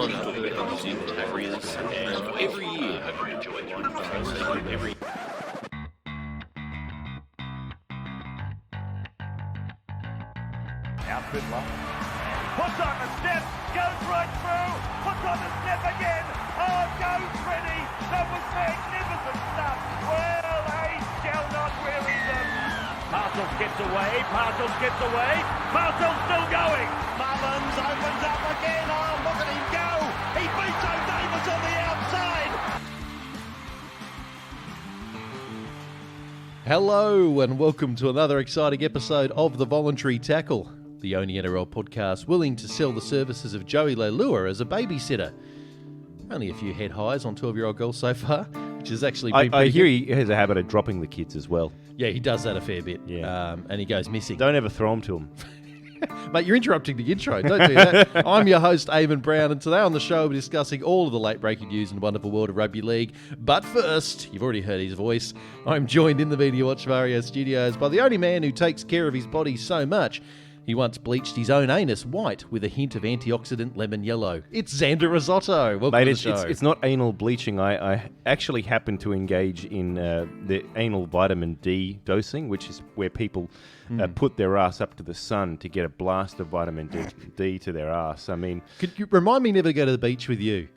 on talking about constitute, Yarrrnis, and every year I've enjoyed one. Every Now Fiddler puts on the step, goes right through, puts on the step again. Oh, goes Freddie. That was magnificent stuff. Well, they shall not weary them. Parcels gets away, Parcels still going. Mullins opens up again. Oh, look at him go. He beats O'Davis on the outside. Hello and welcome to another exciting episode of The Voluntary Tackle, the only NRL podcast willing to sell the services of Joey Leilua as a babysitter. Only a few head highs on 12-year-old girls so far, which has actually been I hear good. he has a habit of dropping the kids as well. Yeah, he does that a fair bit, Yeah. and he goes missing. Don't ever throw them to him. Mate, you're interrupting the intro. Don't do that. I'm your host, Aimon Brown, and today on the show we're discussing all of the late-breaking news in the wonderful world of rugby league. But first, you've already heard his voice. I'm joined in the Media Watch Vario studios by the only man who takes care of his body so much he once bleached his own anus white with a hint of antioxidant lemon yellow. It's Xander Risotto. Welcome Mate, to the show. it's not anal bleaching. I actually happen to engage in the anal vitamin D dosing, which is where people put their ass up to the sun to get a blast of vitamin D to their ass. I mean, Could you remind me never to go to the beach with you?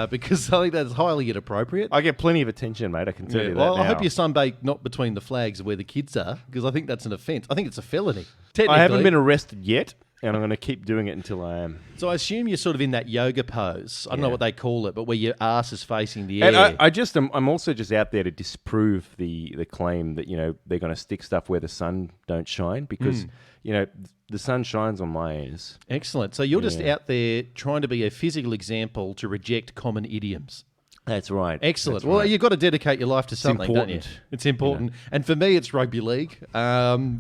Because I think that's highly inappropriate. I get plenty of attention, mate. I can tell you that Well, now. I hope you sunbathe not between the flags of where the kids are, because I think that's an offence. I think it's a felony. I haven't been arrested yet, and I'm going to keep doing it until I am. So I assume you're sort of in that yoga pose. I don't know what they call it, but where your ass is facing the And air. I'm also just out there to disprove the claim that, you know, they're going to stick stuff where the sun don't shine, because, you know, the sun shines on my ears. Excellent. So you're just out there trying to be a physical example to reject common idioms. That's right. Excellent. That's Well, right. you've got to dedicate your life to something, don't you? important. It's important. And for me, it's rugby league,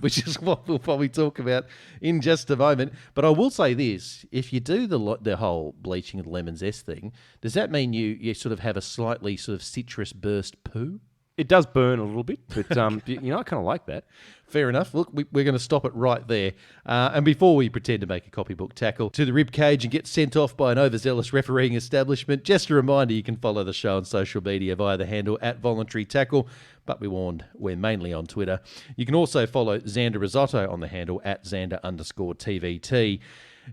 which is what we'll probably talk about in just a moment. But I will say this. If you do the whole bleaching of the lemon zest thing, does that mean you sort of have a slightly sort of citrus burst poo? It does burn a little bit, but you know, I kind of like that. Fair enough. Look, we're going to stop it right there. And before we pretend to make a copybook tackle to the rib cage and get sent off by an overzealous refereeing establishment, just a reminder you can follow the show on social media via the handle @VoluntaryTackle. But be warned, we're mainly on Twitter. You can also follow Xander Risotto on the handle @Xander_TVT.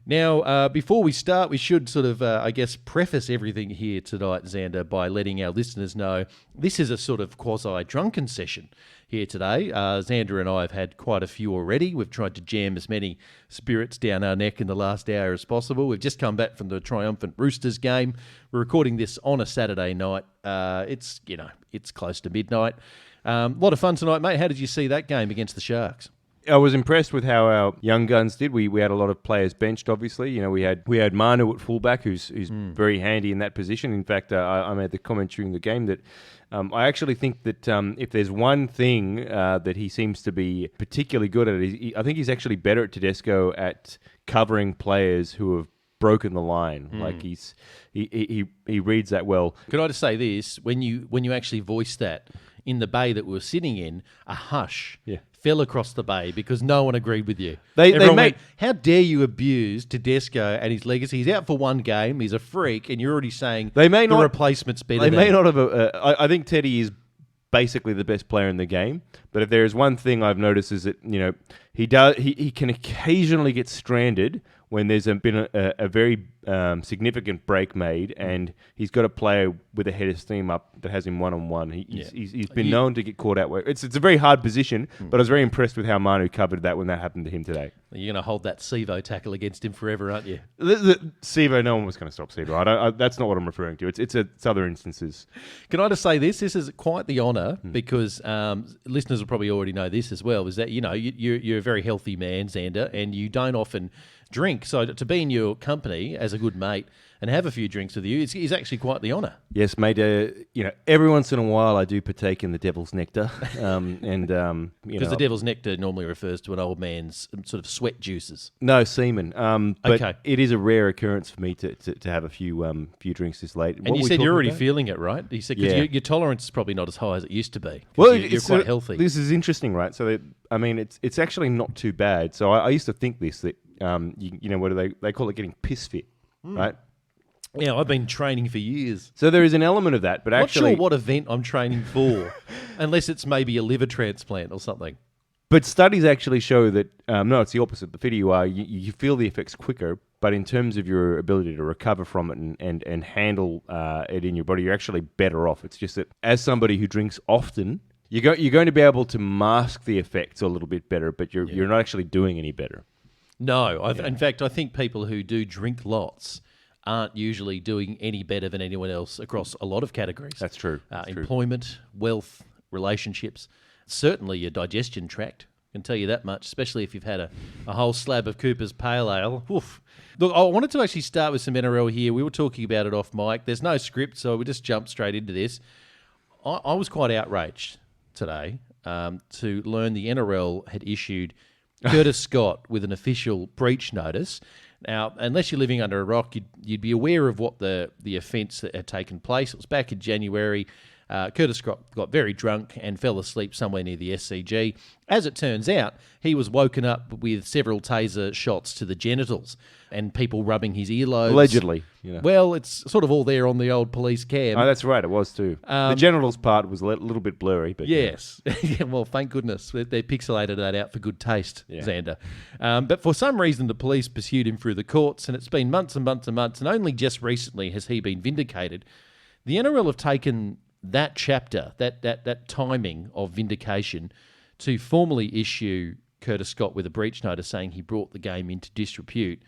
Now, before we start, we should sort of, I guess, preface everything here tonight, Xander, by letting our listeners know this is a sort of quasi-drunken session here today. Xander and I have had quite a few already. We've tried to jam as many spirits down our neck in the last hour as possible. We've just come back from the triumphant Roosters game. We're recording this on a Saturday night. It's close to midnight. A lot of fun tonight, mate. How did you see that game against the Sharks? I was impressed with how our young guns did. We had a lot of players benched, obviously. You know, we had Manu at fullback, who's very handy in that position. In fact, I made the comment during the game that I actually think that if there's one thing that he seems to be particularly good at, I think he's actually better at Tedesco at covering players who have broken the line. Like he reads that well. Could I just say this? When you actually voiced that in the bay that we were sitting in, a hush fell across the bay because no one agreed with you. Everyone went, how dare you abuse Tedesco and his legacy? He's out for one game. He's a freak, and you're already saying the replacement's better. They may not have. I think Teddy is basically the best player in the game. But if there is one thing I've noticed is that, you know, he can occasionally get stranded when there's been a very significant break made, and he's got a player with a head of steam up that has him one-on-one. He's been known to get caught out. It's a very hard position, but I was very impressed with how Manu covered that when that happened to him today. You're going to hold that Sevo tackle against him forever, aren't you? Sevo, no one was going to stop Sevo. That's not what I'm referring to. It's other instances. Can I just say this? This is quite the honour because listeners will probably already know this as well, is that, you know, you're a very healthy man, Xander, and you don't often drink. So to be in your company as a good mate and have a few drinks with you is actually quite the honour. Yes, mate. You know, every once in a while I do partake in the devil's nectar, Because the devil's nectar normally refers to an old man's sort of sweat juices. No, semen. But Okay. it is a rare occurrence for me to have a few drings this late. And you said you're already feeling it, right? You said because your tolerance is probably not as high as it used to be. Well, you're quite healthy. This is interesting, right? So, it's actually not too bad. So I used to think this that you know, what do they call it, getting piss fit, right? Yeah, I've been training for years. So there is an element of that, but Not actually... sure what event I'm training for, unless it's maybe a liver transplant or something. But studies actually show that, no, it's the opposite. The fitter you are, you feel the effects quicker, but in terms of your ability to recover from it and handle it in your body, you're actually better off. It's just that as somebody who drinks often, you're going to be able to mask the effects a little bit better, but you're not actually doing any better. No, in fact, I think people who do drink lots aren't usually doing any better than anyone else across a lot of categories. That's true. Employment, wealth, relationships. Certainly your digestion tract, I can tell you that much, especially if you've had a whole slab of Cooper's Pale Ale. Oof. Look, I wanted to actually start with some NRL here. We were talking about it off mic. There's no script, so we just jumped straight into this. I was quite outraged today to learn the NRL had issued Curtis Scott with an official breach notice. Now, unless you're living under a rock, you'd be aware of what the offence that had taken place. It was back in January. Curtis Scott got very drunk and fell asleep somewhere near the SCG. As it turns out, he was woken up with several taser shots to the genitals and people rubbing his earlobes. Allegedly. You know. Well, it's sort of all there on the old police cam. Oh, that's right. It was too. The genitals part was a little bit blurry. But yes. Yeah, well, thank goodness. They pixelated that out for good taste, Yeah. Xander. But for some reason, the police pursued him through the courts, and it's been months and months and months, and only just recently has he been vindicated. The NRL have taken that chapter, that timing of vindication, to formally issue Curtis Scott with a breach notice saying he brought the game into disrepute.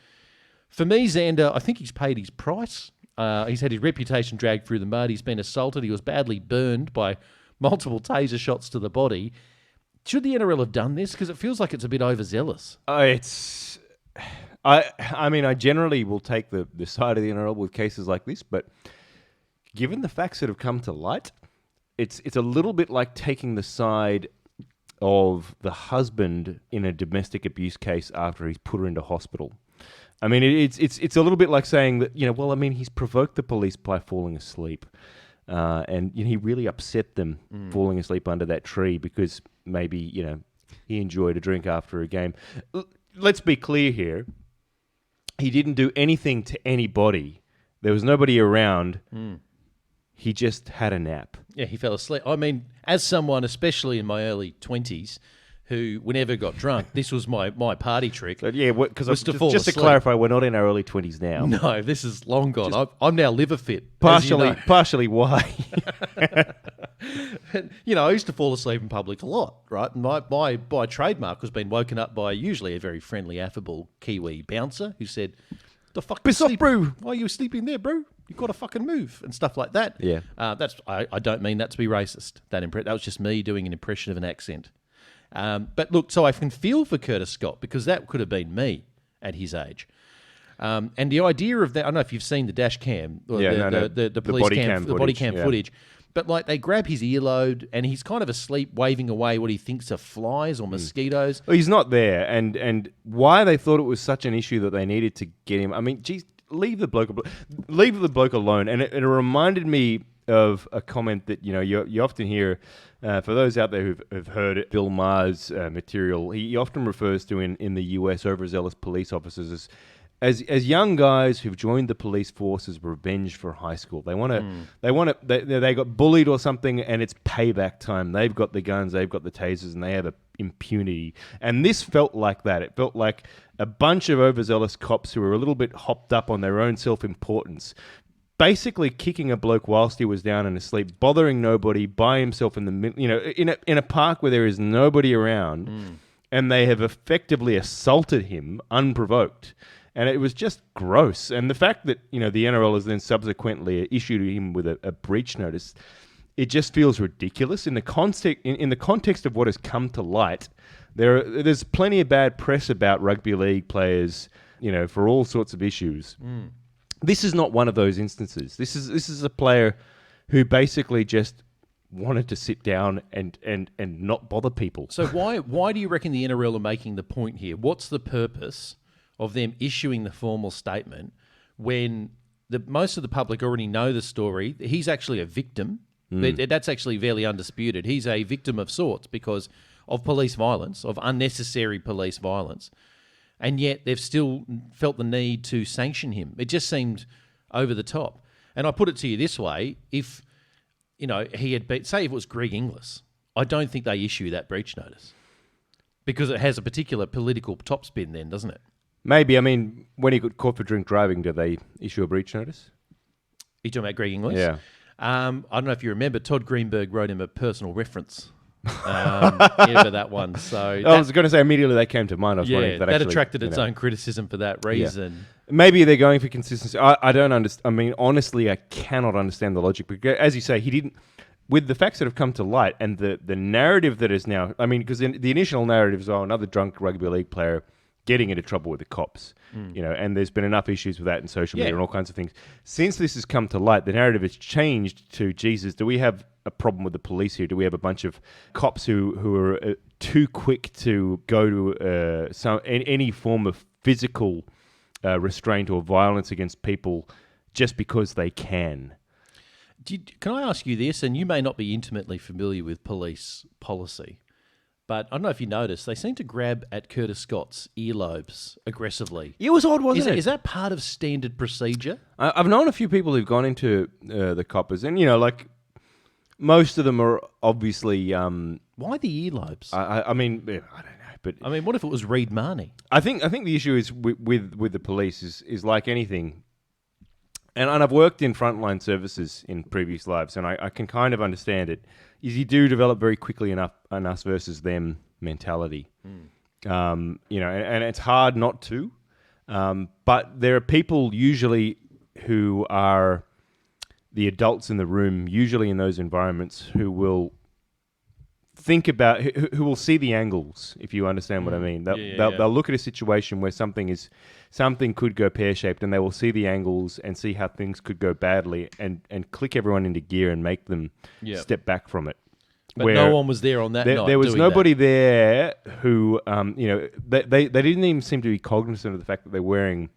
For me, Xander, I think he's paid his price. He's had his reputation dragged through the mud. He's been assaulted. He was badly burned by multiple taser shots to the body. Should the NRL have done this? Because it feels like it's a bit overzealous. I mean, I generally will take the side of the NRL with cases like this, but given the facts that have come to light, it's a little bit like taking the side of the husband in a domestic abuse case after he's put her into hospital. I mean, it's a little bit like saying that, he's provoked the police by falling asleep. And he really upset them falling asleep under that tree because maybe, he enjoyed a drink after a game. Let's be clear here. He didn't do anything to anybody. There was nobody around. He just had a nap. Yeah, he fell asleep. I mean, as someone, especially in my early 20s, who whenever got drunk, this was my party trick. So, yeah, because just to clarify, we're not in our early 20s now. No, this is long gone. I'm now liver fit. Partially why? I used to fall asleep in public a lot, right? And my trademark was being woken up by usually a very friendly, affable Kiwi bouncer who said, "The fuck, piss off, bro. Why are you sleeping there, bro? You've got to fucking move," and stuff like that. Yeah. I don't mean that to be racist. That was just me doing an impression of an accent. But look, so I can feel for Curtis Scott because that could have been me at his age. And the idea of that, I don't know if you've seen the dash cam, or the police cam, the body cam footage, but like they grab his earlobe and he's kind of asleep, waving away what he thinks are flies or mosquitoes. Well, he's not there, and why they thought it was such an issue that they needed to get him. I mean, geez, leave the bloke alone. And it reminded me of a comment that you often hear. For those out there who've heard Bill Maher's material, he often refers to in the US overzealous police officers as young guys who've joined the police force as revenge for high school. They got bullied or something, and it's payback time. They've got the guns, they've got the tasers, and they have impunity. And this felt like that. It felt like a bunch of overzealous cops who were a little bit hopped up on their own self-importance, basically kicking a bloke whilst he was down and asleep, bothering nobody, by himself in the middle, in a park where there is nobody around, and they have effectively assaulted him unprovoked. And it was just gross. And the fact that the NRL has then subsequently issued him with a breach notice, it just feels ridiculous in the context of what has come to light. There's plenty of bad press about rugby league players, for all sorts of issues. This is not one of those instances. This is a player who basically just wanted to sit down and not bother people. So why do you reckon the NRL are making the point here? What's the purpose of them issuing the formal statement when most of the public already know the story? He's actually a victim. That's actually fairly undisputed. He's a victim of sorts because of police violence, of unnecessary police violence. And yet they've still felt the need to sanction him. It just seemed over the top. And I put it to you this way, if, he had been, say if it was Greg Inglis, I don't think they issue that breach notice because it has a particular political topspin then, doesn't it? Maybe. I mean, when he got caught for drink driving, do they issue a breach notice? Are you talking about Greg Inglis? Yeah. I don't know if you remember, Todd Greenberg wrote him a personal reference for that one. So I was going to say immediately they came to mind. I was wondering if that actually, attracted its own criticism for that reason. Yeah. Maybe they're going for consistency. I don't understand. I mean, honestly, I cannot understand the logic. Because, as you say, he didn't. With the facts that have come to light and the narrative that is now, I mean, because the initial narrative is, another drunk rugby league player getting into trouble with the cops, and there's been enough issues with that in social media and all kinds of things. Since this has come to light, the narrative has changed to, Jesus, do we have a problem with the police here? Do we have a bunch of cops who are too quick to go to any form of physical restraint or violence against people just because they can? Can I ask you this, and you may not be intimately familiar with police policy, but I don't know if you noticed, they seem to grab at Curtis Scott's earlobes aggressively. It was odd, wasn't it? Is that part of standard procedure? I've known a few people who've gone into the coppers, and, most of them are obviously... Why the earlobes? I mean, I don't know, but... I mean, what if it was Reed Marnie? I think the issue is with the police is like anything... And I've worked in frontline services in previous lives, and I can kind of understand it, is you do develop very quickly an us versus them mentality. And it's hard not to. But there are people usually who are the adults in the room, usually in those environments, who will think about, who will see the angles, if you understand what I mean. They'll look at a situation where something could go pear-shaped, and they will see the angles and see how things could go badly and click everyone into gear and make them step back from it. But no one was there on that night. There was nobody there who, they didn't even seem to be cognizant of the fact that they're wearing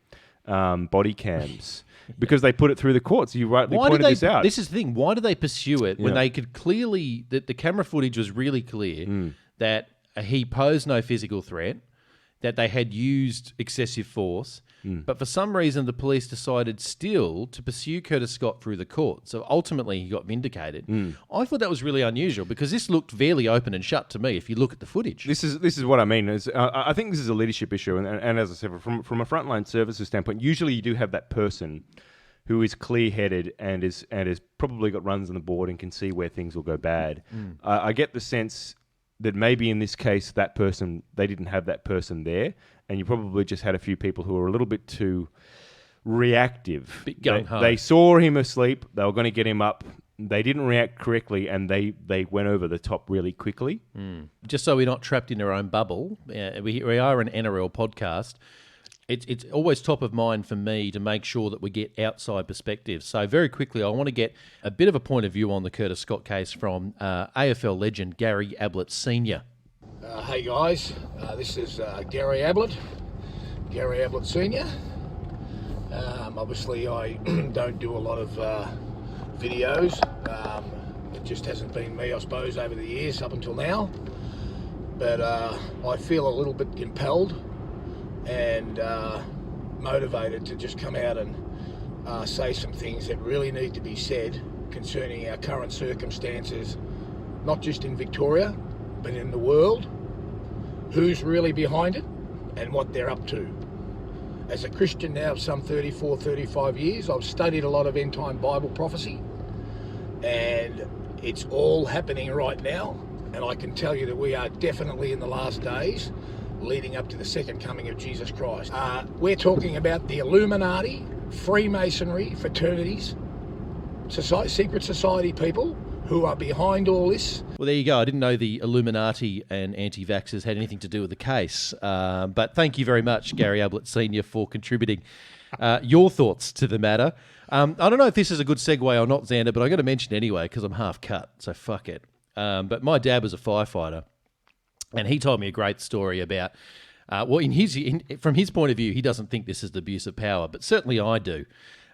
body cams. Because they put it through the courts. You rightly pointed this out. This is the thing. Why do they pursue it when they could clearly... The camera footage was really clear that he posed no physical threat, that they had used excessive force, but for some reason the police decided still to pursue Curtis Scott through the court. So ultimately he got vindicated. I thought that was really unusual because this looked fairly open and shut to me if you look at the footage. This is what I mean. I think this is a leadership issue, and as I said, from a frontline services standpoint, usually you do have that person who is clear-headed and is probably got runs on the board and can see where things will go bad. I get the sense that maybe in this case they didn't have that person there, and you probably just had a few people who were a little bit too reactive. Bit gung-ho. They saw him asleep, they were going to get him up, they didn't react correctly, and they went over the top really quickly. Just so we're not trapped in our own bubble, we are an NRL podcast. It's always top of mind for me to make sure that we get outside perspectives. So very quickly, I want to get a bit of a point of view on the Curtis Scott case from AFL legend Gary Ablett Sr. Hey guys, this is Gary Ablett Sr. Obviously I don't do a lot of videos. It just hasn't been me, I suppose, over the years up until now. But I feel a little bit compelled and motivated to just come out and say some things that really need to be said concerning our current circumstances, not just in Victoria, but in the world, who's really behind it and what they're up to. As a Christian now of some 34, 35 years, I've studied a lot of end-time Bible prophecy, and it's all happening right now, and I can tell you that we are definitely in the last days leading up to the second coming of Jesus Christ. We're talking about the Illuminati, Freemasonry, fraternities, secret society people who are behind all this. Well, there you go. I didn't know the Illuminati and anti-vaxxers had anything to do with the case. But thank you very much, Gary Ablett Sr., for contributing your thoughts to the matter. I don't know if this is a good segue or not, Xander, but I'm going to mention it anyway because I'm half cut, so fuck it. But my dad was a firefighter, and he told me a great story about, from his point of view, he doesn't think this is the abuse of power, but certainly I do.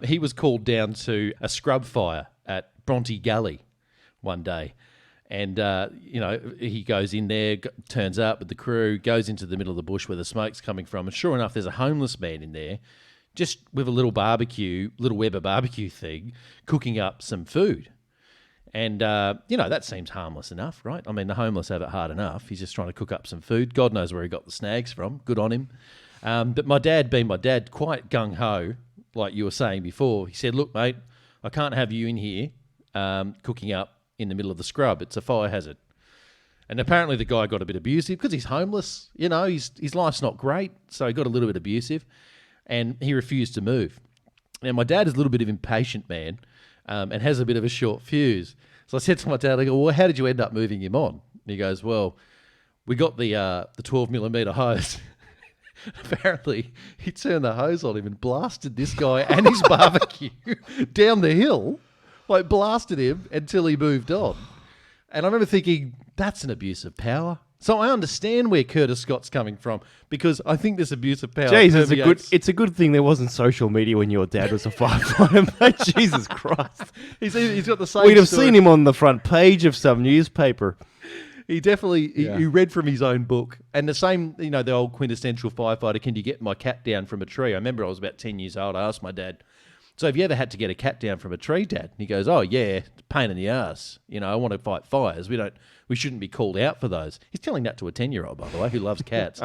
He was called down to a scrub fire at Bronte Gully one day. And, he goes in there, turns up with the crew, goes into the middle of the bush where the smoke's coming from. And sure enough, there's a homeless man in there just with a little Weber barbecue thing, cooking up some food. And, that seems harmless enough, right? I mean, the homeless have it hard enough. He's just trying to cook up some food. God knows where he got the snags from. Good on him. But my dad, being my dad, quite gung-ho, like you were saying before, he said, look, mate, I can't have you in here cooking up in the middle of the scrub. It's a fire hazard. And apparently the guy got a bit abusive because he's homeless. His life's not great, so he got a little bit abusive, and he refused to move. Now, my dad is a little bit of an impatient man and has a bit of a short fuse. So I said to my dad, I go, well, how did you end up moving him on? And he goes, well, we got the 12mm hose. Apparently, he turned the hose on him and blasted this guy and his barbecue down the hill, like blasted him until he moved on. And I remember thinking, that's an abuse of power. So I understand where Curtis Scott's coming from, because I think this abuse of power. Jeez, it's a good thing there wasn't social media when your dad was a firefighter, mate. Jesus Christ. He's got the same We'd have story. seen him on the front page of some newspaper. He definitely, he read from his own book. And the same, the old quintessential firefighter, can you get my cat down from a tree? I remember I was about 10 years old. I asked my dad, so have you ever had to get a cat down from a tree, Dad? And he goes, oh, yeah, it's a pain in the ass. I want to fight fires. We shouldn't be called out for those. He's telling that to a 10-year-old, by the way, who loves cats.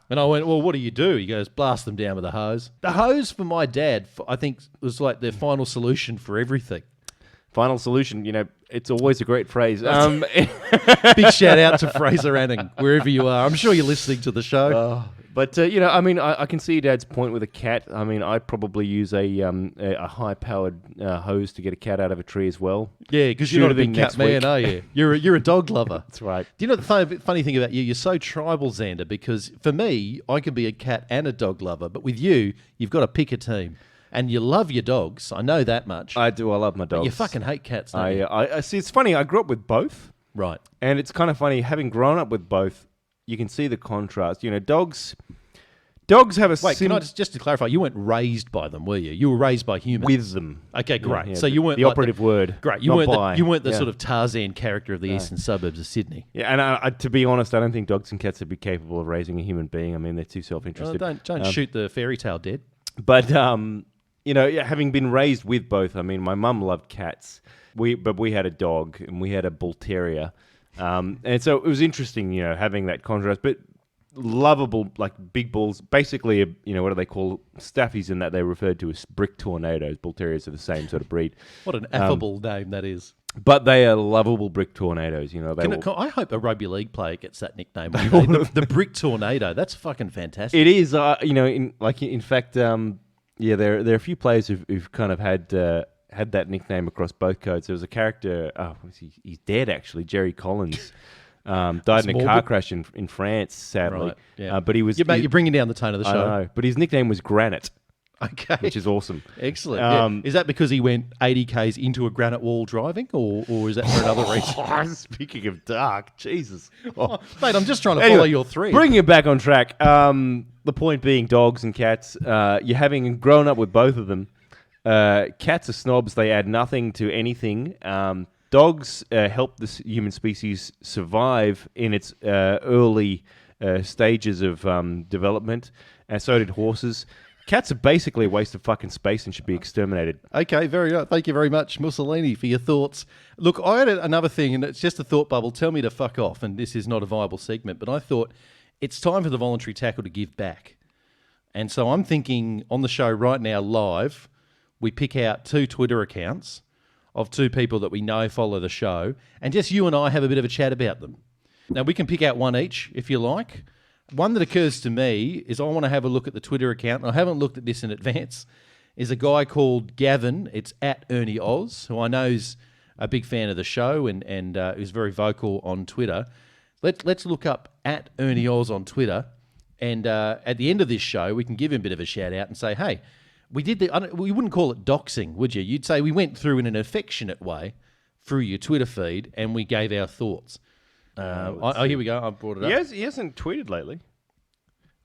And I went, well, what do you do? He goes, blast them down with a hose. The hose for my dad, I think, was like the final solution for everything. Final solution, it's always a great phrase. Big shout out to Fraser Anning, wherever you are. I'm sure you're listening to the show. But I can see Dad's point with a cat. I mean, I'd probably use a high-powered hose to get a cat out of a tree as well. Yeah, because you're not a big cat man, are you? You're a dog lover. That's right. Do you know the funny thing about you? You're so tribal, Xander, because for me, I can be a cat and a dog lover, but with you, you've got to pick a team. And you love your dogs. I know that much. I do. I love my dogs. But you fucking hate cats, don't you? I see. It's funny. I grew up with both. Right. And it's kind of funny, having grown up with both, you can see the contrast. Dogs have a... Wait, can I just to clarify, you weren't raised by them, were you? You were raised by humans. With them. Okay, great. Yeah, so you weren't the operative word. Great. You weren't the sort of Tarzan character of the eastern suburbs of Sydney. Yeah, and to be honest, I don't think dogs and cats would be capable of raising a human being. I mean, they're too self-interested. Don't shoot the fairy tale dead. But having been raised with both, I mean, my mum loved cats. But we had a dog, and we had a bull terrier. And so it was interesting, having that contrast. But lovable, like big bulls, basically, what do they call staffies in that they're referred to as brick tornadoes. Bull terriers are the same sort of breed. What an affable name that is. But they are lovable brick tornadoes, I hope a rugby league player gets that nickname. The brick tornado. That's fucking fantastic. It is, in fact, there are a few players who've kind of had that nickname across both codes. There was a character, he's dead actually, Jerry Collins, died in a car crash in France, sadly. Right, yeah. But he was... You're bringing down the tone of the show. I know, but his nickname was Granite. Okay. Which is awesome. Excellent. Is that because he went 80 Ks into a granite wall driving, or is that for another reason? Speaking of dark, Jesus. Oh, mate, I'm just trying to follow your thread. Bringing it back on track. The point being dogs and cats. You're having grown up with both of them. Cats are snobs. They add nothing to anything. Dogs help the human species survive in its early stages of development, and so did horses. Cats are basically a waste of fucking space and should be exterminated. Okay, thank you very much, Mussolini, for your thoughts. Look, I had another thing, and it's just a thought bubble. Tell me to fuck off, and this is not a viable segment, but I thought it's time for the voluntary tackle to give back. And so I'm thinking on the show right now, live, we pick out 2 Twitter accounts of 2 people that we know follow the show, and just you and I have a bit of a chat about them. Now, we can pick out one each, if you like. One that occurs to me is I want to have a look at the Twitter account, and I haven't looked at this in advance, is a guy called Gavin. It's at Ernie Oz, who I know is a big fan of the show and is very vocal on Twitter. Let's look up at Ernie Oz on Twitter, and at the end of this show, we can give him a bit of a shout out and say, hey, we wouldn't call it doxing, would you? You'd say we went through in an affectionate way through your Twitter feed and we gave our thoughts. Here we go. I brought it up. He hasn't tweeted lately.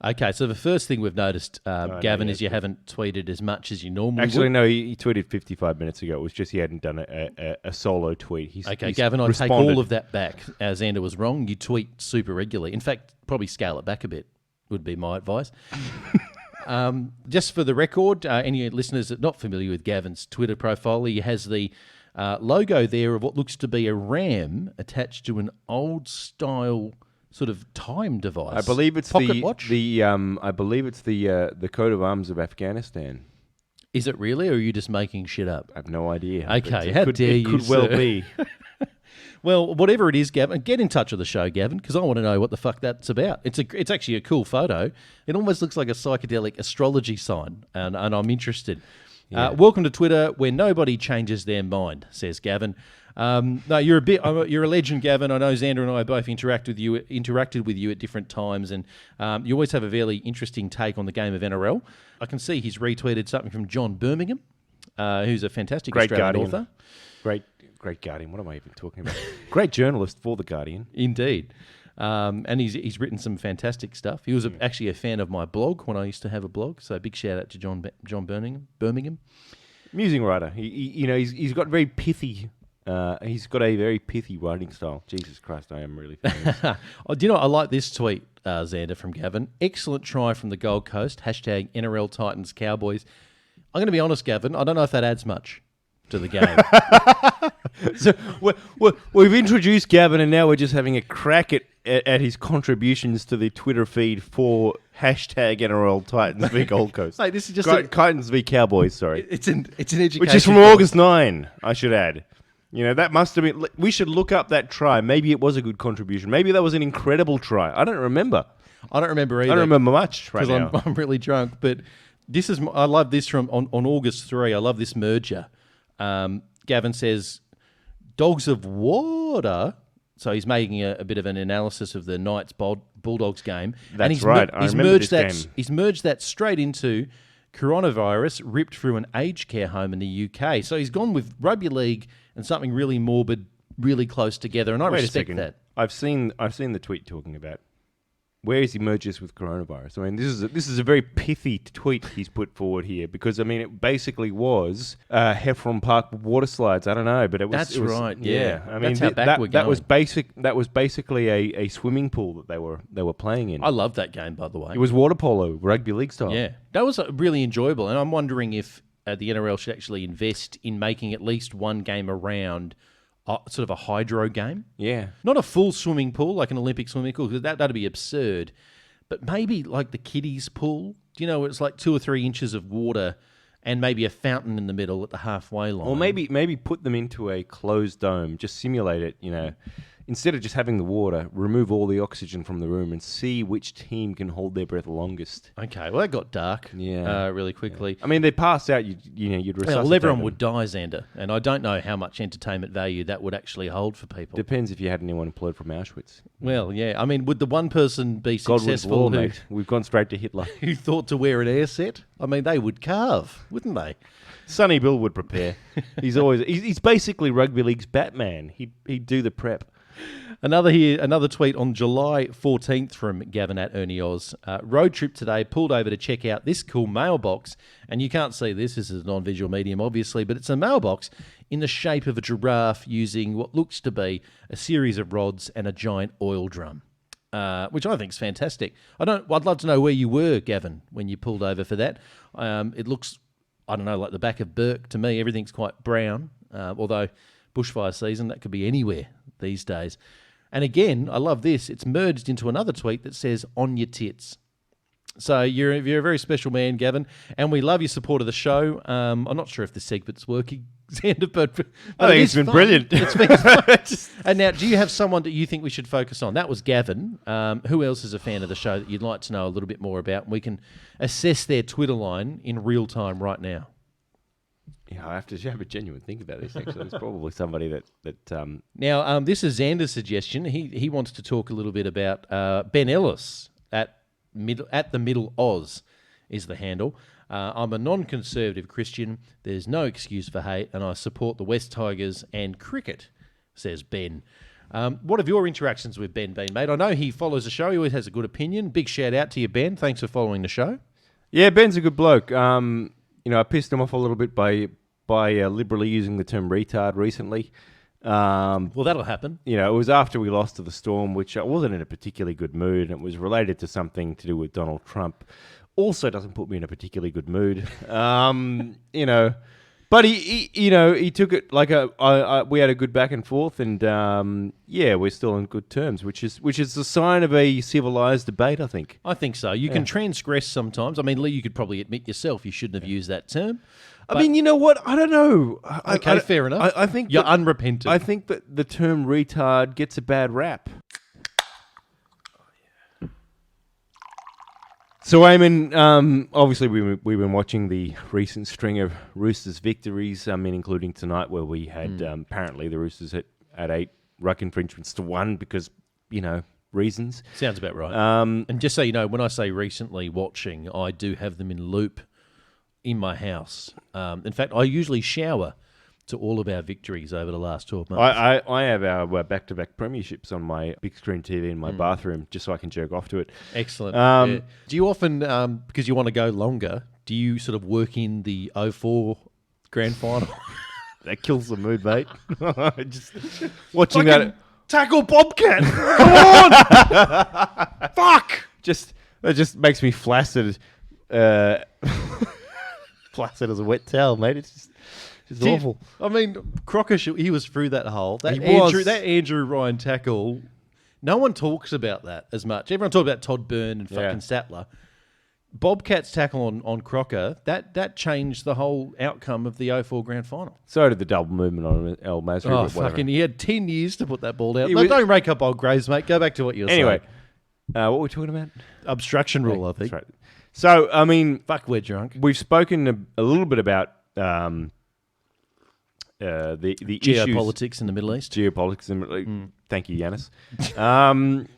Okay, so the first thing we've noticed, Gavin, is you haven't tweeted as much as you normally Actually, would. no, he tweeted 55 minutes ago. It was just he hadn't done a solo tweet. He's Gavin, I take responded. all of that back. Xander was wrong. You tweet super regularly. In fact, probably scale it back a bit would be my advice. Just for the record, any listeners that are not familiar with Gavin's Twitter profile, he has the logo there of what looks to be a ram attached to an old-style sort of time device. I believe it's pocket watch. I believe it's the coat of arms of Afghanistan. Is it really, or are you just making shit up? I have no idea. Okay, how dare you, It could well sir. be. Well, whatever it is, Gavin, get in touch with the show, Gavin, because I want to know what the fuck that's about. It's actually a cool photo. It almost looks like a psychedelic astrology sign, and I'm interested. Yeah. Welcome to Twitter, where nobody changes their mind, says Gavin. No, you're a legend, Gavin. I know Xander and I both interacted with you at different times, and you always have a very interesting take on the game of NRL. I can see he's retweeted something from John Birmingham, who's a fantastic Great Australian Guardian. author. Great Guardian. What am I even talking about? Great journalist for the Guardian. Indeed. And he's written some fantastic stuff. He was actually a fan of my blog when I used to have a blog. So big shout out to John Birmingham. Amusing writer. He's got very pithy. He's got a very pithy writing style. Jesus Christ, I am really famous. Do you know, I like this tweet, Xander, from Gavin. Excellent try from the Gold Coast. Hashtag NRL Titans Cowboys. I'm going to be honest, Gavin. I don't know if that adds much to the game. So we've introduced Gavin, and now we're just having a crack at his contributions to the Twitter feed for hashtag NRL Titans v Gold Coast. Mate, this is just Titans v Cowboys. Sorry, it's an education, which is from August 9. I should add. That must have been. We should look up that try. Maybe it was a good contribution. Maybe that was an incredible try. I don't remember. I don't remember either. I don't remember much right now. I'm really drunk. But this is. I love this from on August 3. I love this merger. Gavin says, "Dogs of Water." So he's making a bit of an analysis of the Knights Bulldogs game. That's and he's right. I remember this game. He's merged that straight into coronavirus ripped through an aged care home in the UK. So he's gone with rugby league and something really morbid, really close together, and I respect that. I've seen the tweet talking about where is he merges with coronavirus. I mean, this is a very pithy tweet he's put forward here, because I mean it basically was Heffron Park water slides. I don't know, but it was. That's it was, right. Yeah, I mean that's how back we're that going. was basic. That was basically a swimming pool that they were playing in. I love that game, by the way. It was water polo, rugby league style. Yeah, that was really enjoyable, and I'm wondering if the NRL should actually invest in making at least one game around sort of a hydro game. Yeah. Not a full swimming pool, like an Olympic swimming pool, because that'd be absurd. But maybe like the kiddies pool. Do you know, it's like 2 or 3 inches of water and maybe a fountain in the middle at the halfway line. Or maybe put them into a closed dome, just simulate it, Instead of just having the water, remove all the oxygen from the room and see which team can hold their breath longest. Okay, well, that got dark really quickly. I mean, they pass out, you'd resuscitate Well, everyone them. would die, Xander, and I don't know how much entertainment value that would actually hold for people. Depends if you had anyone employed from Auschwitz. Well, yeah. I mean, would the one person be Godwin's successful law, mate. We've gone straight to Hitler. who thought to wear an air set? I mean, they would carve, wouldn't they? Sonny Bill would prepare. He's basically rugby league's Batman. He'd do the prep. Another tweet on July 14th from Gavin at Ernie Oz. Road trip today, pulled over to check out this cool mailbox. And you can't see this is a non-visual medium, obviously, but it's a mailbox in the shape of a giraffe using what looks to be a series of rods and a giant oil drum, which I think is fantastic. I'd love to know where you were, Gavin, when you pulled over for that. It looks, I don't know, like the back of Burke to me. Everything's quite brown, although bushfire season, that could be anywhere these days. And again, I love this. It's merged into another tweet that says, "On your tits." So you're a very special man, Gavin, and we love your support of the show. I'm not sure if the segment's working, Xander, but I think it's been brilliant. It's been fun. And now, do you have someone that you think we should focus on? That was Gavin. Who else is a fan of the show that you'd like to know a little bit more about? We can assess their Twitter line in real time right now. Yeah, I have to have a genuine think about this, actually. There's probably somebody that Now, this is Xander's suggestion. He wants to talk a little bit about Ben Ellis at the Middle Oz is the handle. I'm a non-conservative Christian. There's no excuse for hate, and I support the West Tigers and cricket, says Ben. What have your interactions with Ben been, mate? I know he follows the show. He always has a good opinion. Big shout out to you, Ben. Thanks for following the show. Yeah, Ben's a good bloke. I pissed him off a little bit by liberally using the term retard recently. Well, that'll happen. It was after we lost to the Storm, which I wasn't in a particularly good mood, and it was related to something to do with Donald Trump also doesn't put me in a particularly good mood. You know, but he took it like we had a good back and forth, and yeah, we're still on good terms, which is a sign of a civilized debate, I think. I think so. You can transgress sometimes. I mean, Lee, you could probably admit yourself you shouldn't have used that term. I mean, you know what? I don't know. Okay, fair enough. I think you're unrepentant. I think that the term retard gets a bad rap. So, Aimon, obviously we've been watching the recent string of Roosters victories, including tonight where we had apparently the Roosters at 8 ruck infringements to 1 because, reasons. Sounds about right. And just so you know, when I say recently watching, I do have them in loop in my house. In fact, I usually shower to all of our victories over the last 12 months. I have our back-to-back premierships on my big screen TV in my bathroom just so I can jerk off to it. Excellent. Yeah. Do you often, because you want to go longer, do you sort of work in the 04 grand final? That kills the mood, mate. Just watching that. Tackle Bobcat! Come on! Fuck! That just makes me flaccid. Flaccid as a wet towel, mate. It's awful. I mean, Crocker, he was through that hole. That Andrew Ryan tackle, no one talks about that as much. Everyone talks about Todd Byrne and fucking Sattler. Bobcat's tackle on Crocker, that changed the whole outcome of the 04 grand final. So did the double movement on El Masri. Oh, fucking, he had 10 years to put that ball down. Don't rake up old graves, mate. Go back to what you were saying. Anyway, what were we talking about? Obstruction rule, I think. That's right. So, I mean... Fuck, we're drunk. We've spoken a little bit about the geopolitics issues, in the Middle East. Geopolitics in the Middle East. Thank you, Yarrrnis.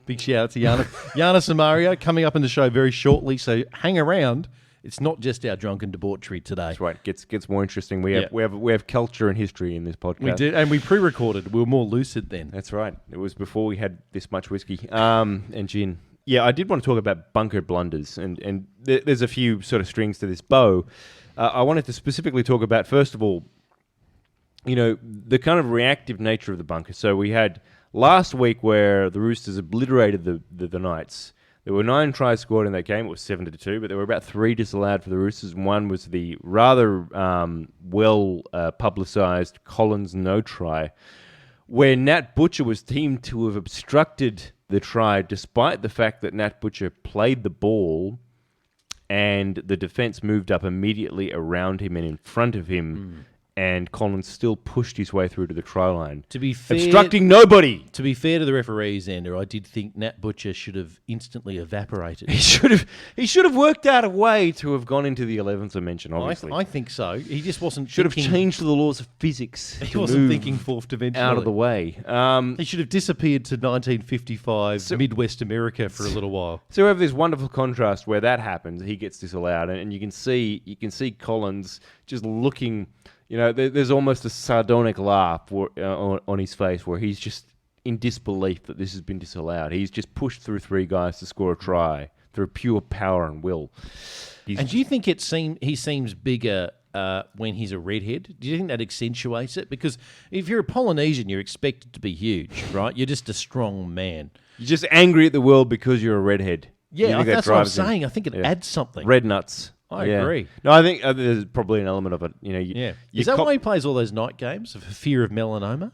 Big shout out to Yarrrnis. Yarrrnis and Mario coming up in the show very shortly, so hang around. It's not just our drunken debauchery today. That's right. It gets more interesting. We have culture and history in this podcast. We did, and we pre-recorded. We were more lucid then. That's right. It was before we had this much whiskey and gin. Yeah, I did want to talk about bunker blunders, and there's a few sort of strings to this bow. I wanted to specifically talk about, first of all, the kind of reactive nature of the bunker. So we had last week where the Roosters obliterated the Knights. There were 9 tries scored in that game. It was 7-2, but there were about 3 disallowed for the Roosters, and one was the rather well-publicised Collins no try, where Nat Butcher was deemed to have obstructed the try, despite the fact that Nat Butcher played the ball and the defence moved up immediately around him and in front of him, and Collins still pushed his way through to the try line. To be fair, obstructing nobody. To be fair to the referee, Xander, I did think Nat Butcher should have instantly evaporated. He should have worked out a way to have gone into the 11th dimension, obviously. I think so. He just wasn't Should have changed the laws of physics. He wasn't thinking fourth dimensionally. Out of the way. He should have disappeared to 1955 Midwest America for a little while. So we have this wonderful contrast where that happens. He gets disallowed, and you can see Collins just looking. There's almost a sardonic laugh on his face where he's just in disbelief that this has been disallowed. He's just pushed through 3 guys to score a try through pure power and will. And do you think he seems bigger when he's a redhead? Do you think that accentuates it? Because if you're a Polynesian, you're expected to be huge, right? You're just a strong man. You're just angry at the world because you're a redhead. Yeah, that's what I'm saying. I think it adds something. Red nuts. I agree. No, I think there's probably an element of it. Is that why he plays all those night games for fear of melanoma?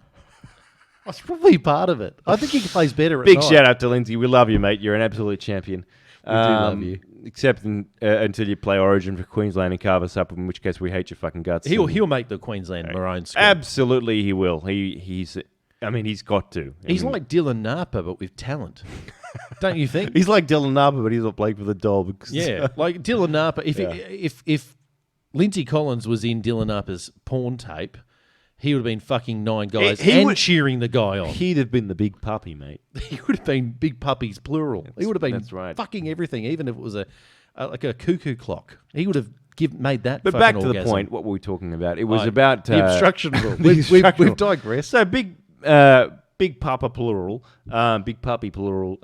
That's probably part of it. I think he plays better at night. Big shout out to Lindsay. We love you, mate. You're an absolute champion. We do love you. Except until you play Origin for Queensland and carve us up, in which case we hate your fucking guts. He'll make the Queensland Maroons squad. Absolutely, he will. He's got to. He's like Dylan Napa, but with talent. Don't you think? He's like Dylan Napa, but he's not playing for the Dogs. Yeah, like Dylan Napa. If Lindsay Collins was in Dylan Napa's porn tape, he would have been fucking 9 guys cheering the guy on. He'd have been the big puppy, mate. He would have been big puppies, plural. He would have been fucking everything, even if it was like a cuckoo clock. He would have made that. But back to the point. What were we talking about? It was about the obstruction rule. We've digressed. So Big Papa plural, Big Puppy plural.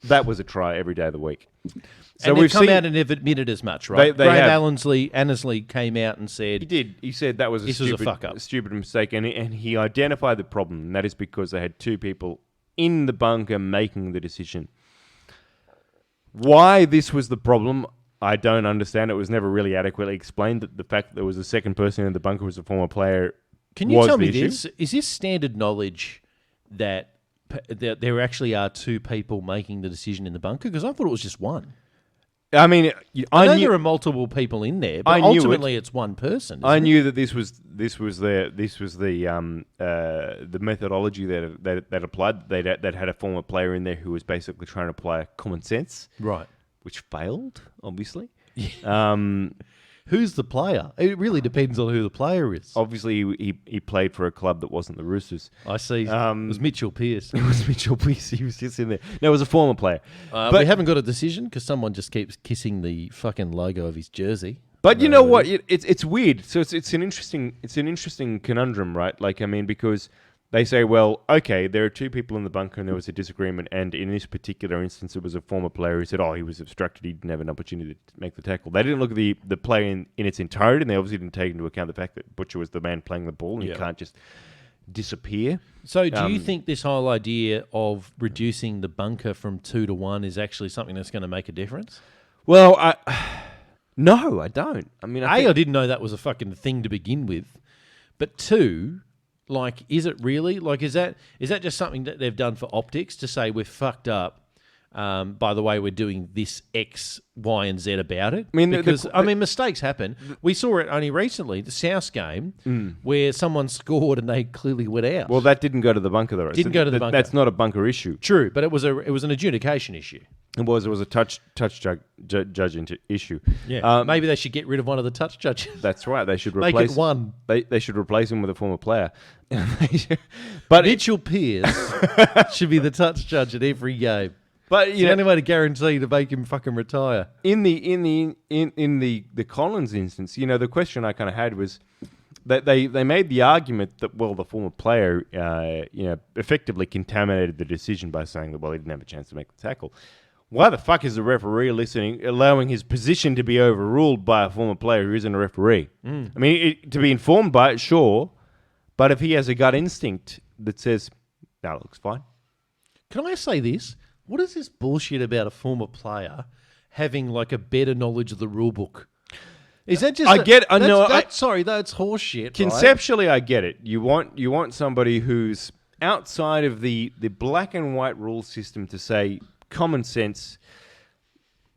That was a try every day of the week. So and they've come out and have admitted as much, right? Graham Annesley came out and said... He did. He said that was a stupid mistake, and he identified the problem, and that is because they had 2 people in the bunker making the decision. Why this was the problem, I don't understand. It was never really adequately explained. That the fact that there was a second person in the bunker who was a former player. Can you was tell the me issue. this? Is this standard knowledge that there actually are two people making the decision in the bunker? Because I thought it was just one. I mean, I know knew there are multiple people in there, but I knew ultimately it's one person. I isn't it? knew that this was the methodology that applied. That had a former player in there who was basically trying to apply common sense, Right. which failed, obviously. Who's the player? It really depends on who the player is. Obviously, he played for a club that wasn't the Roosters. I see. It was Mitchell Pearce. It was Mitchell Pearce. He was just in there. No, it was a former player. But we haven't got a decision because someone just keeps kissing the fucking logo of his jersey. But you know what? It's weird. So it's an interesting conundrum, right? Like, I mean, because they say, well, okay, there are two people in the bunker and there was a disagreement, and in this particular instance, it was a former player who said, oh, he was obstructed, he didn't have an opportunity to make the tackle. They didn't look at the play in its entirety, and they obviously didn't take into account the fact that Butcher was the man playing the ball, and you can't just disappear. So do you think this whole idea of reducing the bunker from 2 to 1 is actually something that's going to make a difference? Well, no, I don't. I mean, I didn't know that was a fucking thing to begin with. But 2... like, is it really? Like, is that just something that they've done for optics to say we're fucked up? By the way, we're doing this X, Y, and Z about it. I mean, because mistakes happen. We saw it only recently, the South game, where someone scored and they clearly went out. Well, that didn't go to the bunker, though. Didn't go to the bunker. That's not a bunker issue. True, but it was an adjudication issue. It was a touch judge issue. Yeah, maybe they should get rid of one of the touch judges. That's right. They should Make replace it one. They should replace him with a former player. But Mitchell Pearce should be the touch judge at every game. But It's the only way to guarantee to make him fucking retire. in the Collins instance, the question I kind of had was that they made the argument that, well, the former player effectively contaminated the decision by saying that, well, he didn't have a chance to make the tackle. Why the fuck is the referee allowing his position to be overruled by a former player who isn't a referee? I mean, to be informed by it, sure, but if he has a gut instinct that says, that looks fine. Can I say this? What is this bullshit about a former player having like a better knowledge of the rule book? Is that just? Sorry, that's horseshit. Conceptually, I get it. You want somebody who's outside of the black and white rule system to say common sense.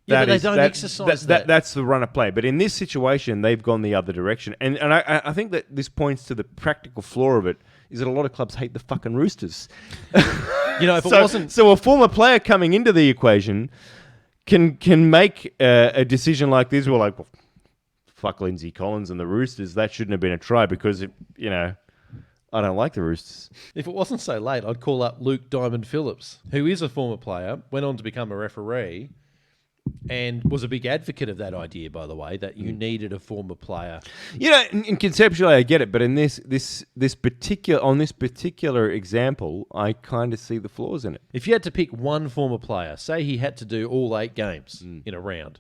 Yeah, but they don't exercise that. That's the run of play. But in this situation, they've gone the other direction. And I think that this points to the practical flaw of it, is that a lot of clubs hate the fucking Roosters. If it wasn't... So a former player coming into the equation can make a decision like this. We're like, well, fuck Lindsay Collins and the Roosters. That shouldn't have been a try because, I don't like the Roosters. If it wasn't so late, I'd call up Luke Diamond Phillips, who is a former player, went on to become a referee, and was a big advocate of that idea, by the way, that you needed a former player. And conceptually, I get it, but in this particular example, I kind of see the flaws in it. If you had to pick one former player, say he had to do all 8 games in a round,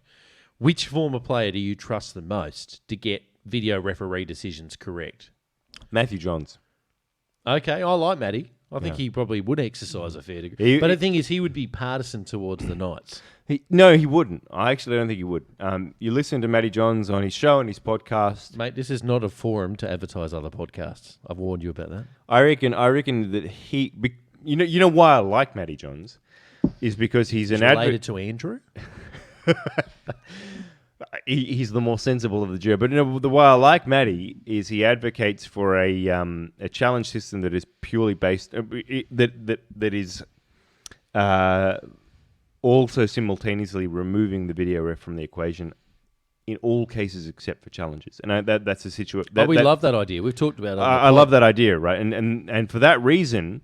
which former player do you trust the most to get video referee decisions correct? Matthew Johns. Okay, I like Matty. I think he probably would exercise a fair degree. But the thing is, he would be partisan towards the Knights. No, he wouldn't. I actually don't think he would. You listen to Matty Johns on his show and his podcast. Mate, this is not a forum to advertise other podcasts. I've warned you about that. I reckon that he... You know why I like Matty Johns? Is because he's an related to Andrew? He's the more sensible of the duo. But the way I like Matty is he advocates for a challenge system that is purely based... that is... also simultaneously removing the video ref from the equation in all cases except for challenges. And that's a situation... we love that idea. We've talked about it. I love that idea, right? And for that reason,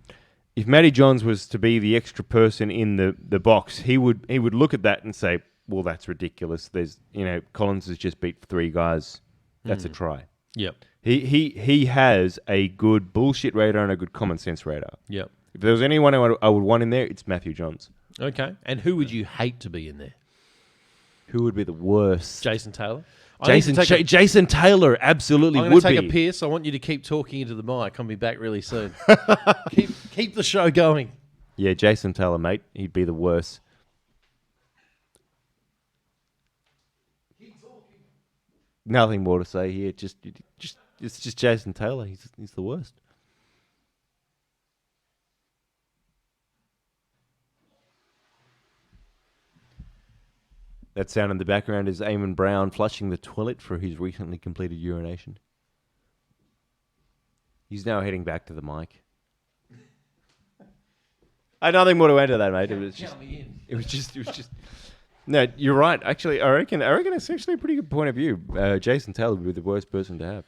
if Matty Johns was to be the extra person in the box, he would look at that and say, well, that's ridiculous. There's Collins has just beat 3 guys. That's a try. Yep. He has a good bullshit radar and a good common sense radar. Yep. If there was anyone I would want in there, it's Matthew Johns. Okay. And who would you hate to be in there? Who would be the worst? Jason Taylor. Jason Taylor absolutely would be. I'm going to take a piss. I want you to keep talking into the mic. I'll be back really soon. keep the show going. Yeah, Jason Taylor, mate. He'd be the worst. nothing more to say here. It's just Jason Taylor. He's the worst. That sound in the background is Eamon Brown flushing the toilet for his recently completed urination. He's now heading back to the mic. I had nothing more to add to that, mate. It was just. No, you're right. Actually, I reckon it's actually a pretty good point of view. Jason Taylor would be the worst person to have.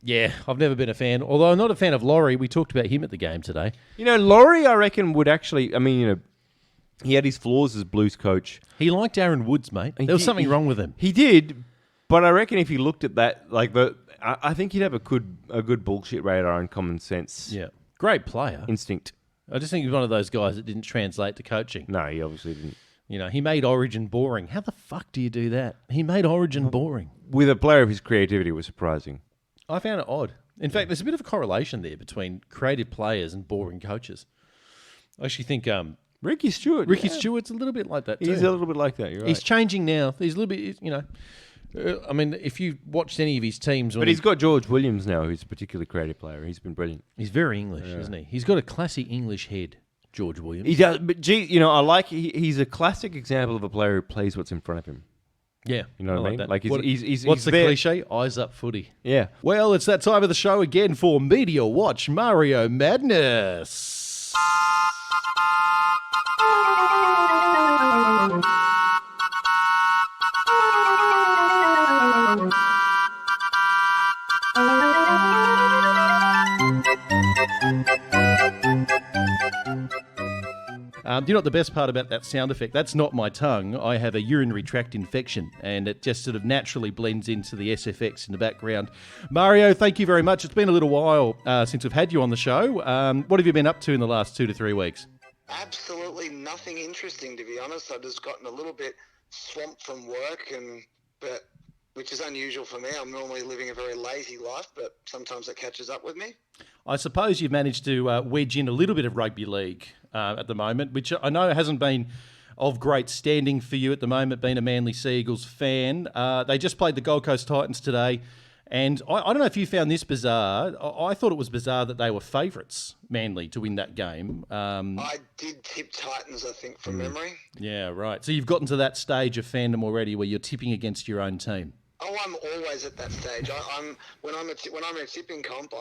Yeah, I've never been a fan. Although I'm not a fan of Laurie. We talked about him at the game today. Laurie, I reckon, would actually. I mean, he had his flaws as Blues coach. He liked Aaron Woods, mate. There was something wrong with him. He did, but I reckon if he looked at that, I think he'd have a good bullshit radar and common sense. Yeah, great player. Instinct. I just think he's one of those guys that didn't translate to coaching. No, he obviously didn't. He made Origin boring. How the fuck do you do that? He made Origin boring. With a player of his creativity, it was surprising. I found it odd. In fact, there's a bit of a correlation there between creative players and boring coaches. I actually think Ricky Stewart's a little bit like that too. He's a little bit like that, you're right. He's changing now. He's a little bit, I mean, if you watched any of his teams... But he's got George Williams now, who's a particularly creative player. He's been brilliant. He's very English, isn't he? He's got a classy English head, George Williams. He does, but I like... He's a classic example of a player who plays what's in front of him. Yeah. You know what I mean? That. Like he's what's the there. cliche? Eyes up footy. Yeah. Well, it's that time of the show again for Media Watch Mario Madness. You know what the best part about that sound effect? That's not my tongue. I have a urinary tract infection, and it just sort of naturally blends into the SFX in the background. Mario, thank you very much. It's been a little while since we've had you on the show. What have you been up to in the last 2 to 3 weeks? Absolutely nothing interesting, to be honest. I've just gotten a little bit swamped from work, which is unusual for me. I'm normally living a very lazy life, but sometimes it catches up with me. I suppose you've managed to wedge in a little bit of rugby league at the moment, which I know hasn't been of great standing for you at the moment, being a Manly Sea Eagles fan. They just played the Gold Coast Titans today, and I don't know if you found this bizarre. I thought it was bizarre that they were favourites, Manly, to win that game. I did tip Titans, I think, from memory. Yeah, right. So you've gotten to that stage of fandom already where you're tipping against your own team. Oh, I'm always at that stage. When I'm in a tipping comp,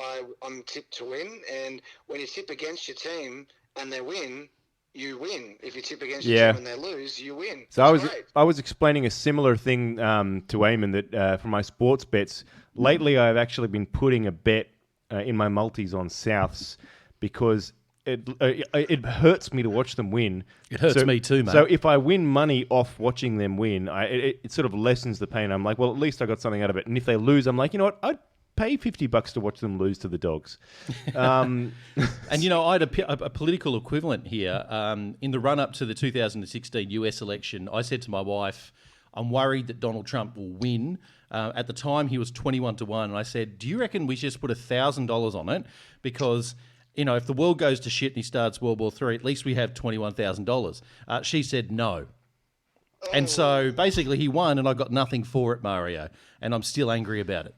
I'm tipped to win, and when you tip against your team and they win, you win. If you tip against your team and they lose, you win. So I was explaining a similar thing to Eamon that for my sports bets lately, I've actually been putting a bet in my multis on Souths because it hurts me to watch them win. It hurts me too, mate. So if I win money off watching them win, it sort of lessens the pain. I'm like, well, at least I got something out of it. And if they lose, I'm like, you know what? I'd pay $50 to watch them lose to the Dogs. And, I had a political equivalent here. In the run-up to the 2016 US election, I said to my wife, I'm worried that Donald Trump will win. At the time, he was 21-1. And I said, do you reckon we just put $1,000 on it? Because... if the world goes to shit and he starts World War III, at least we have $21,000. She said no. And so basically he won and I got nothing for it, Mario. And I'm still angry about it.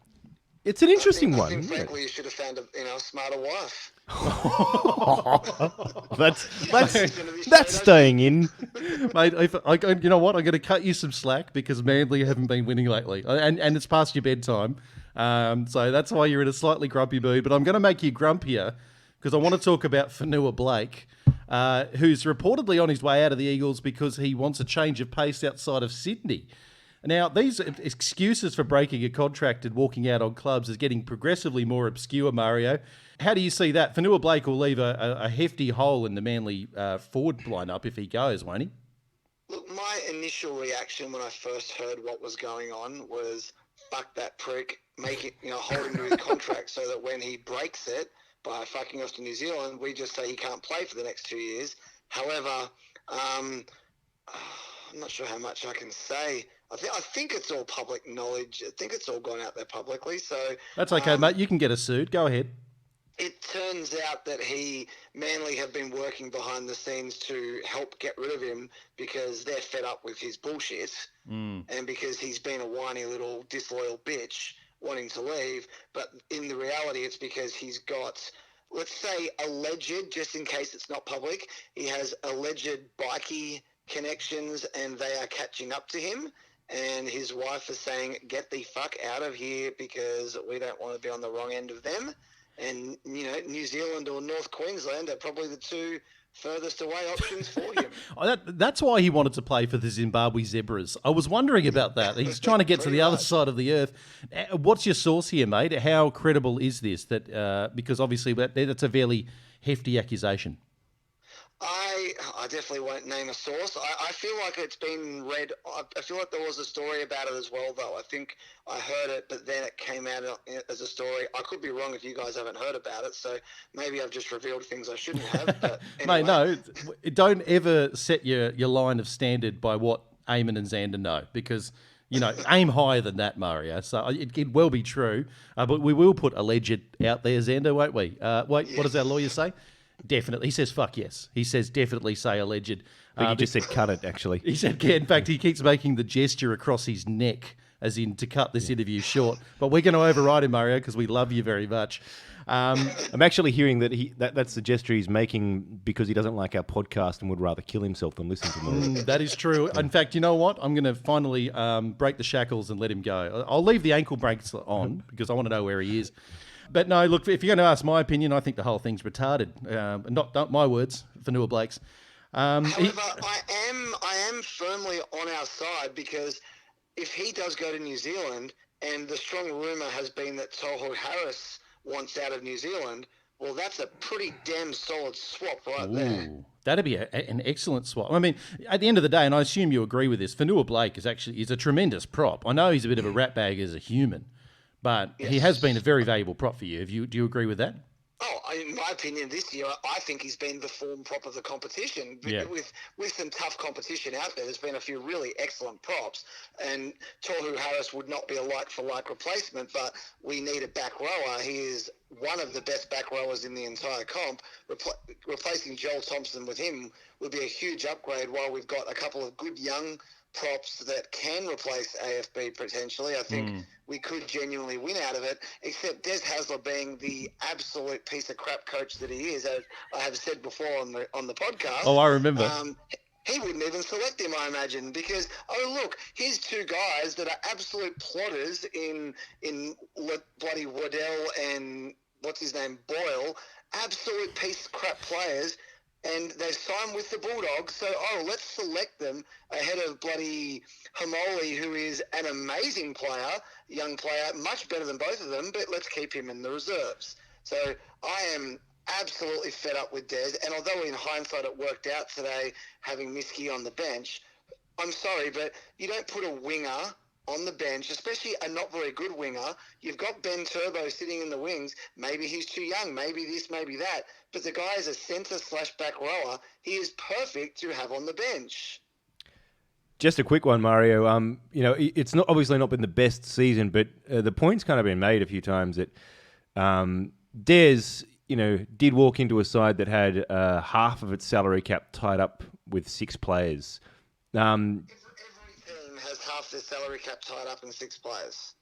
It's an interesting one. I think frankly, you should have found a smarter wife. That's staying in. Mate, you know what? I'm going to cut you some slack because Manly haven't been winning lately. And it's past your bedtime. So that's why you're in a slightly grumpy mood. But I'm going to make you grumpier because I want to talk about Fanua Blake, who's reportedly on his way out of the Eagles because he wants a change of pace outside of Sydney. Now, these excuses for breaking a contract and walking out on clubs is getting progressively more obscure, Mario. How do you see that? Fanua Blake will leave a hefty hole in the Manly forward lineup if he goes, won't he? Look, my initial reaction when I first heard what was going on was, fuck that prick, make it, hold him to his contract so that when he breaks it by fucking off to New Zealand, we just say he can't play for the next 2 years. However, I'm not sure how much I can say. I think it's all public knowledge. I think it's all gone out there publicly. So that's okay, mate. You can get us sued. Go ahead. It turns out that Manly have been working behind the scenes to help get rid of him because they're fed up with his bullshit and because he's been a whiny little disloyal bitch wanting to leave. But in the reality, it's because he's got, let's say, alleged, just in case it's not public, he has alleged bikie connections and they are catching up to him. And his wife is saying, get the fuck out of here because we don't want to be on the wrong end of them. And, New Zealand or North Queensland are probably the two furthest away options for him. That's why he wanted to play for the Zimbabwe Zebras. I was wondering about that. He's trying to get to the other side of the earth. What's your source here, mate? How credible is this? Because obviously that's a fairly hefty accusation. I definitely won't name a source. I feel like it's been read. I feel like there was a story about it as well, though. I think I heard it, but then it came out as a story. I could be wrong if you guys haven't heard about it, so maybe I've just revealed things I shouldn't have. But anyway. Mate, no, don't ever set your line of standard by what Aimon and Xander know, because aim higher than that, Mario. So it could well be true, but we will put alleged out there, Xander, won't we? What does our lawyer say? Definitely. He says, fuck yes. He says, definitely say alleged. He just said cut it, actually. He said, in fact, he keeps making the gesture across his neck as in to cut this interview short. But we're going to override him, Mario, because we love you very much. I'm actually hearing that that's the gesture he's making because he doesn't like our podcast and would rather kill himself than listen to more. That is true. In fact, you know what? I'm going to finally break the shackles and let him go. I'll leave the ankle bracelet on because I want to know where he is. But no, look, if you're going to ask my opinion, I think the whole thing's retarded. Not my words, Vanua Blake's. However, I am firmly on our side because if he does go to New Zealand, and the strong rumour has been that Tohu Harris wants out of New Zealand, well, that's a pretty damn solid swap there. That'd be an excellent swap. I mean, at the end of the day, and I assume you agree with this, Vanua Blake is a tremendous prop. I know he's a bit of a rat bag as a human, but he has been a very valuable prop for you. Do you agree with that? Oh, in my opinion, this year, I think he's been the form prop of the competition. Yeah. With some tough competition out there, there's been a few really excellent props. And Tohu Harris would not be a like-for-like replacement, but we need a back rower. He is one of the best back rowers in the entire comp. Replacing Joel Thompson with him would be a huge upgrade while we've got a couple of good young props that can replace AFB potentially. I think we could genuinely win out of it, except Des Hasler being the absolute piece of crap coach that he is, as I have said before on the podcast. Oh, I remember. He wouldn't even select him, I imagine, because, look, here's two guys that are absolute plotters in bloody Waddell and, what's his name, Boyle, absolute piece of crap players, and they've signed with the Bulldogs, so, let's select them ahead of bloody Hamoli, who is an amazing player, young player, much better than both of them, but let's keep him in the reserves. So I am absolutely fed up with Des, and although in hindsight it worked out today having Miski on the bench, I'm sorry, but you don't put a winger on the bench, especially a not very good winger. You've got Ben Turbo sitting in the wings. Maybe he's too young, maybe this, maybe that. But the guy is a centre/back rower. He is perfect to have on the bench. Just a quick one, Mario. It's not obviously not been the best season, but the point's kind of been made a few times that Des, did walk into a side that had half of its salary cap tied up with 6 players. Every team has half their salary cap tied up in 6 players.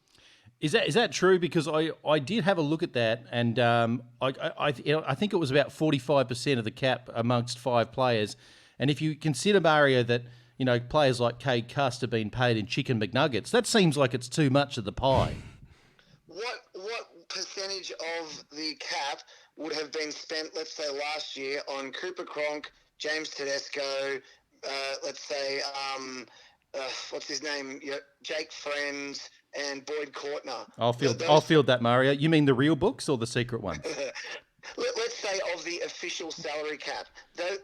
Is that true? Because I did have a look at that, and I think it was about 45% of the cap amongst 5 players. And if you consider, Mario, that players like Cade Cust have been paid in chicken McNuggets, that seems like it's too much of the pie. What percentage of the cap would have been spent, let's say, last year on Cooper Cronk, James Tedesco, let's say, what's his name, Jake Friends, and Boyd Courtner? I'll field that, Mario. You mean the real books or the secret ones? Let's say of the official salary cap,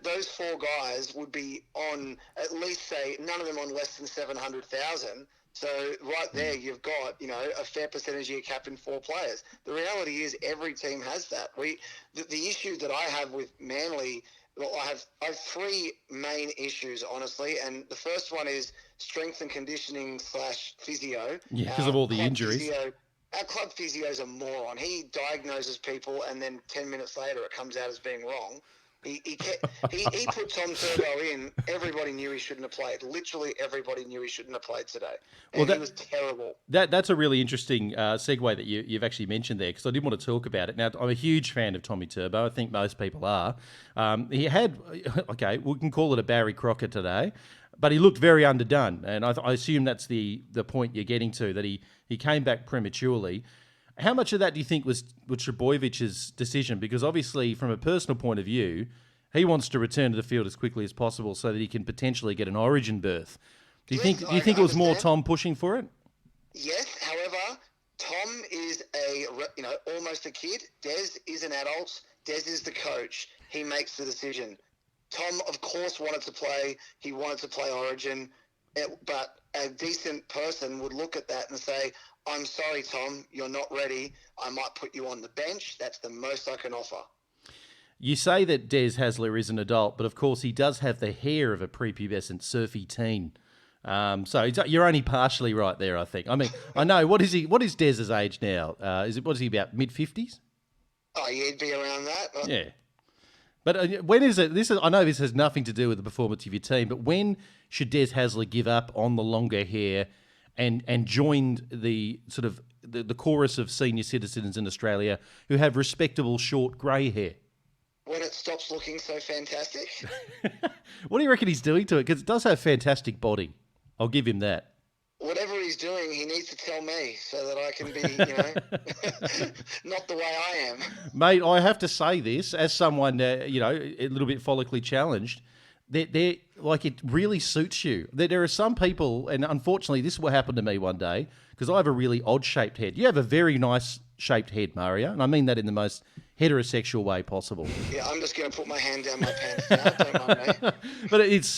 those 4 guys would be on at least, say, none of them on less than 700,000. So right there, you've got a fair percentage of your cap in 4 players. The reality is every team has that. The issue that I have with Manly, well, I have 3 main issues, honestly, and the first one is strength and conditioning / physio. Yeah, because of all the injuries. our club physio's a moron. He diagnoses people, and then 10 minutes later it comes out as being wrong. He put Tom Turbo in. Everybody knew he shouldn't have played. Literally everybody knew he shouldn't have played today. And he was terrible. That's a really interesting segue that you've actually mentioned there, because I did want to talk about it. Now, I'm a huge fan of Tommy Turbo. I think most people are. He had, okay, we can call it a Barry Crocker today, but he looked very underdone. And I assume that's the point you're getting to, that he came back prematurely. How much of that do you think was Trbojević's decision? Because obviously, from a personal point of view, he wants to return to the field as quickly as possible so that he can potentially get an Origin berth. Do you think it was more Tom pushing for it? Yes. However, Tom is almost a kid. Des is an adult. Des is the coach. He makes the decision. Tom, of course, wanted to play. He wanted to play Origin, but a decent person would look at that and say, I'm sorry, Tom, you're not ready. I might put you on the bench. That's the most I can offer. You say that Des Hasler is an adult, but of course he does have the hair of a prepubescent surfy teen. So you're only partially right there, I think. I mean, I know. What is Des's age now? What is he, about mid-50s? Oh, yeah, he'd be around that. Yeah. But when is it? I know this has nothing to do with the performance of your team, but when should Des Hasler give up on the longer hair and join the sort of the chorus of senior citizens in Australia who have respectable short grey hair? When it stops looking so fantastic. What do you reckon he's doing to it? Because it does have fantastic body. I'll give him that. Whatever he's doing, he needs to tell me so that I can be, not the way I am. Mate, I have to say this, as someone, a little bit follically challenged, they're like, it really suits you. There are some people, and unfortunately this is what happened to me one day, because I have a really odd-shaped head. You have a very nice shaped head, Mario, and I mean that in the most heterosexual way possible. Yeah, I'm just going to put my hand down my pants now, don't mind me. But it's,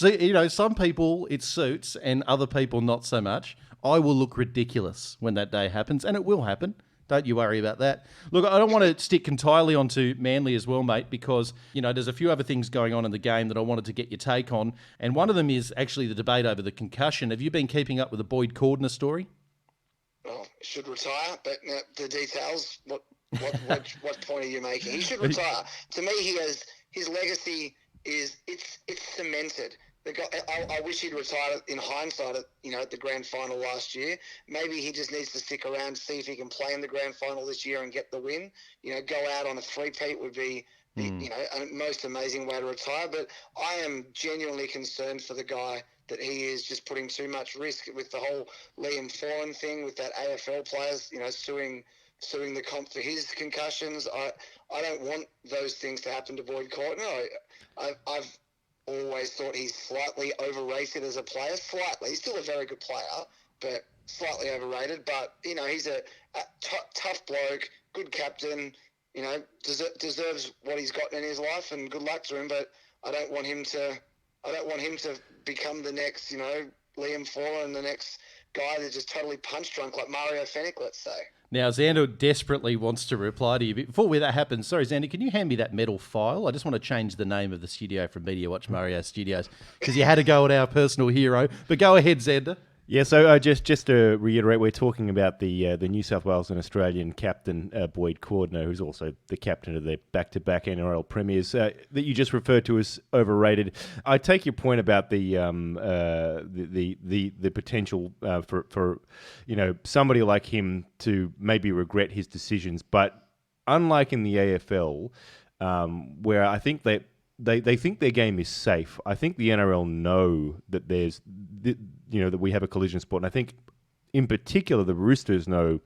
some people it suits and other people not so much. I will look ridiculous when that day happens, and it will happen. Don't you worry about that. Look, I don't want to stick entirely onto Manly as well, mate, because, there's a few other things going on in the game that I wanted to get your take on, and one of them is actually the debate over the concussion. Have you been keeping up with the Boyd Cordner story? Well, he should retire, but the details, what point are you making? He should retire. To me, his legacy it's cemented. The guy, I wish he'd retired in hindsight at the grand final last year. Maybe he just needs to stick around to see if he can play in the grand final this year and get the win. Go out on a three-peat would be a most amazing way to retire. But I am genuinely concerned for the guy that he is just putting too much risk with the whole Liam Foran thing, with that AFL players, suing the comp for his concussions. I don't want those things to happen to Boyd Cordner. I've always thought he's slightly overrated as a player. Slightly. He's still a very good player, but slightly overrated. But, he's a tough bloke, good captain, deserves what he's got in his life, and good luck to him. But I don't want him to become the next, Liam Foran, the next guy that's just totally punch drunk like Mario Fennick, let's say. Now, Xander desperately wants to reply to you. Before that happens, sorry, Xander, can you hand me that metal file? I just want to change the name of the studio from Media Watch Mario Studios, because you had to go at our personal hero. But go ahead, Xander. Yeah, so just to reiterate, we're talking about the New South Wales and Australian captain, Boyd Cordner, who's also the captain of the back-to-back NRL premiers, that you just referred to as overrated. I take your point about the potential for somebody like him to maybe regret his decisions, but unlike in the AFL, where I think they think their game is safe. I think the NRL know that that we have a collision sport, and I think in particular the Roosters know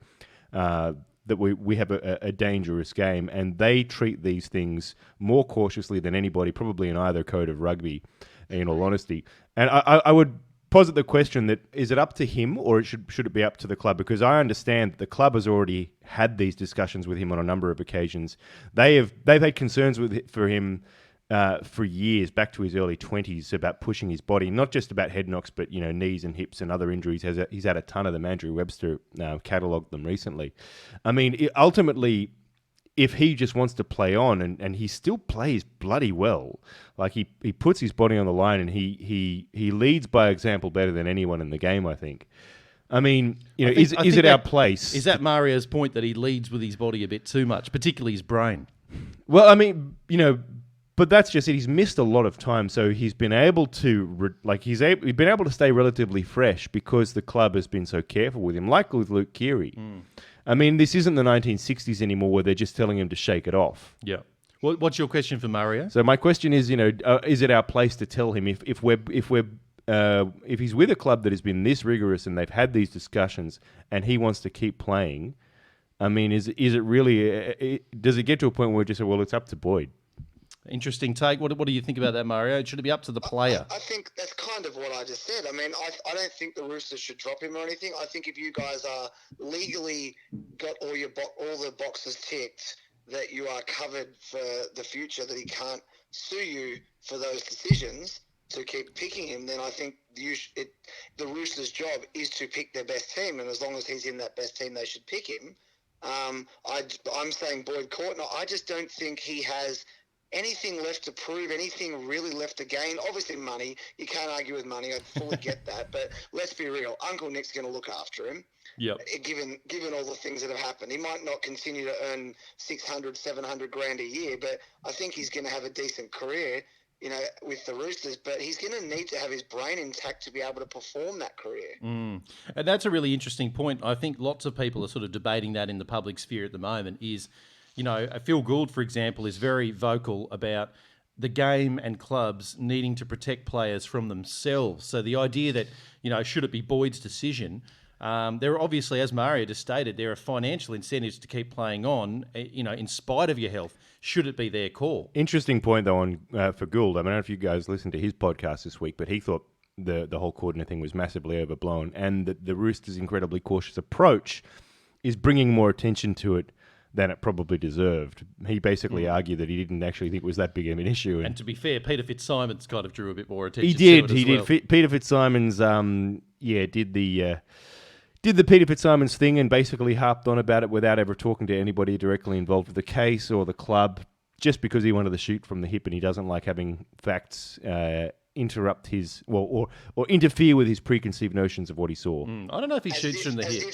that we have a dangerous game, and they treat these things more cautiously than anybody, probably in either code of rugby, in all honesty. And I would posit the question that, is it up to him, or should it be up to the club? Because I understand that the club has already had these discussions with him on a number of occasions. They've had concerns for him for years, back to his early 20s, about pushing his body, not just about head knocks, but knees and hips and other injuries. He's had a ton of them. Andrew Webster catalogued them recently. I mean, ultimately, if he just wants to play on, and he still plays bloody well, like he puts his body on the line, and he leads by example better than anyone in the game, I think. I mean, you know, I think is it our that- place? Is that Mario's point that he leads with his body a bit too much, particularly his brain? Well, I mean, you know, but that's just it. He's missed a lot of time, so he's been able to he's been able to stay relatively fresh because the club has been so careful with him, like with Luke Keary. I mean, this isn't the 1960s anymore where they're just telling him to shake it off. Yeah. What's your question for Mario? So my question is, you know, is it our place to tell him if he's with a club that has been this rigorous and they've had these discussions and he wants to keep playing? I mean, is it really? Does it get to a point where we just say, well, it's up to Boyd? Interesting take. What do you think about that, Mario? Should it be up to the player? I think that's kind of what I just said. I mean, I don't think the Roosters should drop him or anything. I think if you guys are legally got all the boxes ticked, that you are covered for the future, that he can't sue you for those decisions to keep picking him, then I think the Roosters' job is to pick their best team, and as long as he's in that best team, they should pick him. I'm saying Boyd Courtnall. I just don't think he has anything left to prove, anything really left to gain. Obviously money, you can't argue with money, I fully get that, but let's be real, Uncle Nick's going to look after him. Yep. Given all the things that have happened. He might not continue to earn 600, 700 grand a year, but I think he's going to have a decent career, you know, with the Roosters, but he's going to need to have his brain intact to be able to perform that career. And that's a really interesting point. I think lots of people are sort of debating that in the public sphere at the moment is, you know, Phil Gould, for example, is very vocal about the game and clubs needing to protect players from themselves. So the idea that, you know, should it be Boyd's decision? There are obviously, as Mario just stated, there are financial incentives to keep playing on, you know, in spite of your health. Should it be their call? Interesting point, though, on for Gould. I don't know if you guys listened to his podcast this week, but he thought the whole Cordner thing was massively overblown, and that the Roosters' incredibly cautious approach is bringing more attention to it than it probably deserved. He basically argued that he didn't actually think it was that big of an issue. And to be fair, Peter Fitzsimons kind of drew a bit more attention He did. to it as well. Peter Fitzsimons, did the Peter Fitzsimons thing and basically harped on about it without ever talking to anybody directly involved with the case or the club, just because he wanted to shoot from the hip and he doesn't like having facts interrupt his or interfere with his preconceived notions of what he saw. I don't know if he shoots from the hip.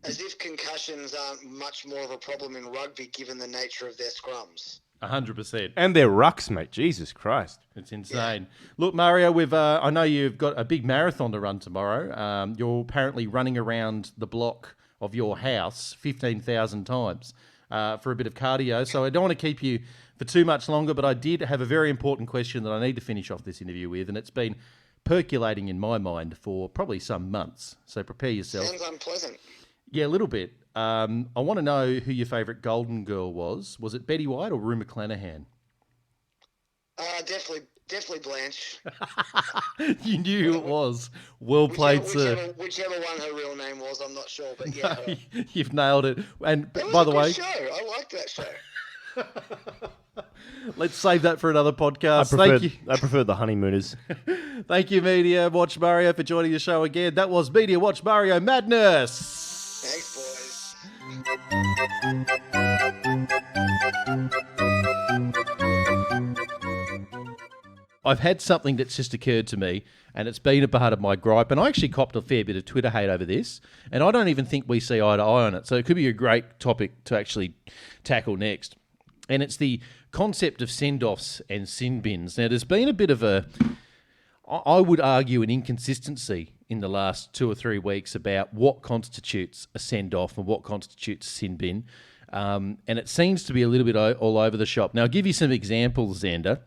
As if concussions aren't much more of a problem in rugby given the nature of their scrums. 100%. And their rucks, mate. Jesus Christ. It's insane. Look, Mario, I know you've got a big marathon to run tomorrow. You're apparently running around the block of your house 15,000 times for a bit of cardio. So I don't want to keep you for too much longer, but I did have a very important question that I need to finish off this interview with, and it's been percolating in my mind for probably some months. So prepare yourself. Sounds unpleasant. Yeah, a little bit. I want to know who your favourite Golden Girl was. Was it Betty White or Rue McClanahan? Definitely Blanche. You knew who it was. Well played, sir. Whichever one her real name was, I'm not sure, but yeah. her. You've nailed it. And It was by a the good way, show. I liked that show. let's save that for another podcast. Thank you. I prefer the honeymooners. Thank you, Media Watch Mario, for joining the show again. That was Media Watch Mario Madness. Thanks, boys. I've had something that's just occurred to me, and it's been a part of my gripe, and I actually copped a fair bit of Twitter hate over this, and I don't even think we see eye to eye on it, so it could be a great topic to actually tackle next. And it's the concept of send-offs and sin bins. Now, there's been a bit of I would argue, an inconsistency in the last 2 or 3 weeks about what constitutes a send-off and what constitutes a sin bin, and it seems to be a little bit all over the shop. Now, I'll give you some examples, Xander.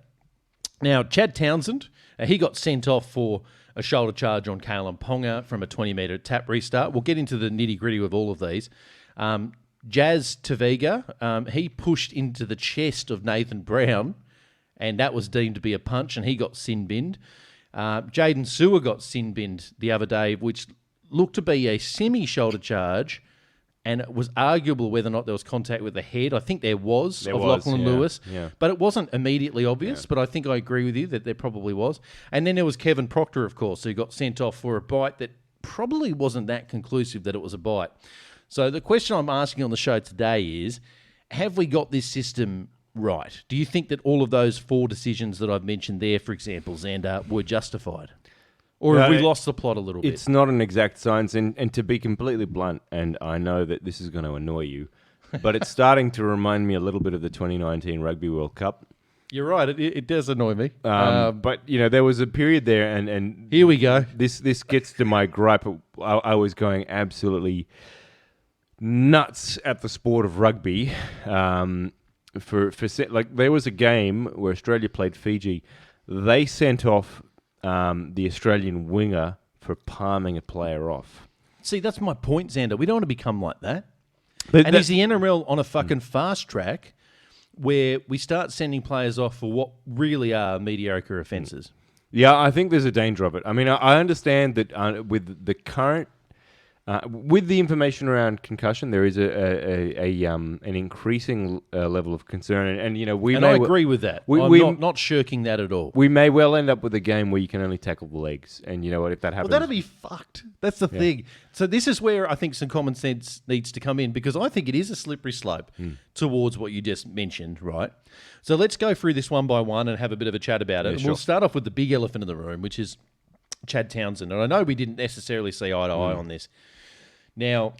Now, Chad Townsend, he got sent off for a shoulder charge on Kalen Ponga from a 20-metre tap restart. We'll get into the nitty-gritty of all of these. Jazz Tavega, he pushed into the chest of Nathan Brown, and that was deemed to be a punch, and he got sin-binned. Jaden Sewer got sin-binned the other day, which looked to be a semi-shoulder charge, and it was arguable whether or not there was contact with the head. I think there was Lachlan Lewis, but it wasn't immediately obvious, but I think I agree with you that there probably was. And then there was Kevin Proctor, of course, who got sent off for a bite that probably wasn't that conclusive that it was a bite. So the question I'm asking on the show today is, have we got this system right? Do you think that all of those 4 decisions that I've mentioned there, for example, Xander, were justified? Or have No, we lost the plot a little bit? It's not an exact science, and to be completely blunt, and I know that this is going to annoy you, but it's starting to remind me a little bit of the 2019 Rugby World Cup. You're right. It does annoy me. But there was a period there, and Here we go. This gets to my gripe. I was going absolutely nuts at the sport of rugby. There was a game where Australia played Fiji. They sent off the Australian winger for palming a player off. See, that's my point, Xander. We don't want to become like that. But And is the NRL on a fucking fast track where we start sending players off for what really are mediocre offences? Yeah, I think there's a danger of it. I mean, I understand that with the current, with the information around concussion, there is an increasing level of concern, and we. And I agree with that. I'm not shirking that at all. We may well end up with a game where you can only tackle the legs, and you know what? If that happens, Well, that'll be fucked. That's the thing. So this is where I think some common sense needs to come in, because I think it is a slippery slope towards what you just mentioned, right? So let's go through this one by one and have a bit of a chat about it. Yeah, And sure. We'll start off with the big elephant in the room, which is Chad Townsend. And I know we didn't necessarily see eye to eye on this. Now,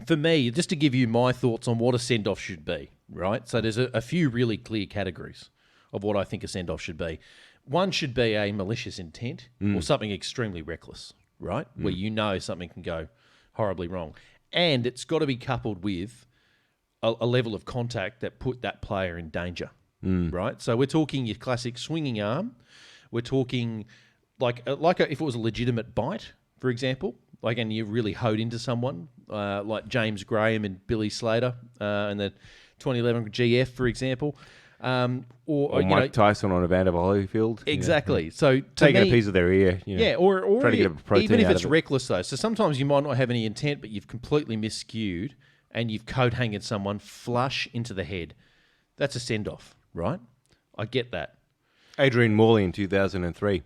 for me, just to give you my thoughts on what a send-off should be, right? So there's a few really clear categories of what I think a send-off should be. One should be a malicious intent or something extremely reckless, right? Where you know something can go horribly wrong. And it's got to be coupled with a level of contact that put that player in danger, right? So we're talking your classic swinging arm. We're talking like if it was a legitimate bite, for example, and you really hoed into someone, like James Graham and Billy Slater in the 2011 GF, for example. Or Mike Tyson on Evander Holyfield. Exactly. So Taking me, a piece of their ear. or trying to get a protein even if out it's of it. reckless, though. So sometimes you might not have any intent, but you've completely miscued and you've coat-hanged someone flush into the head. That's a send-off, right? I get that. Adrian Morley in 2003.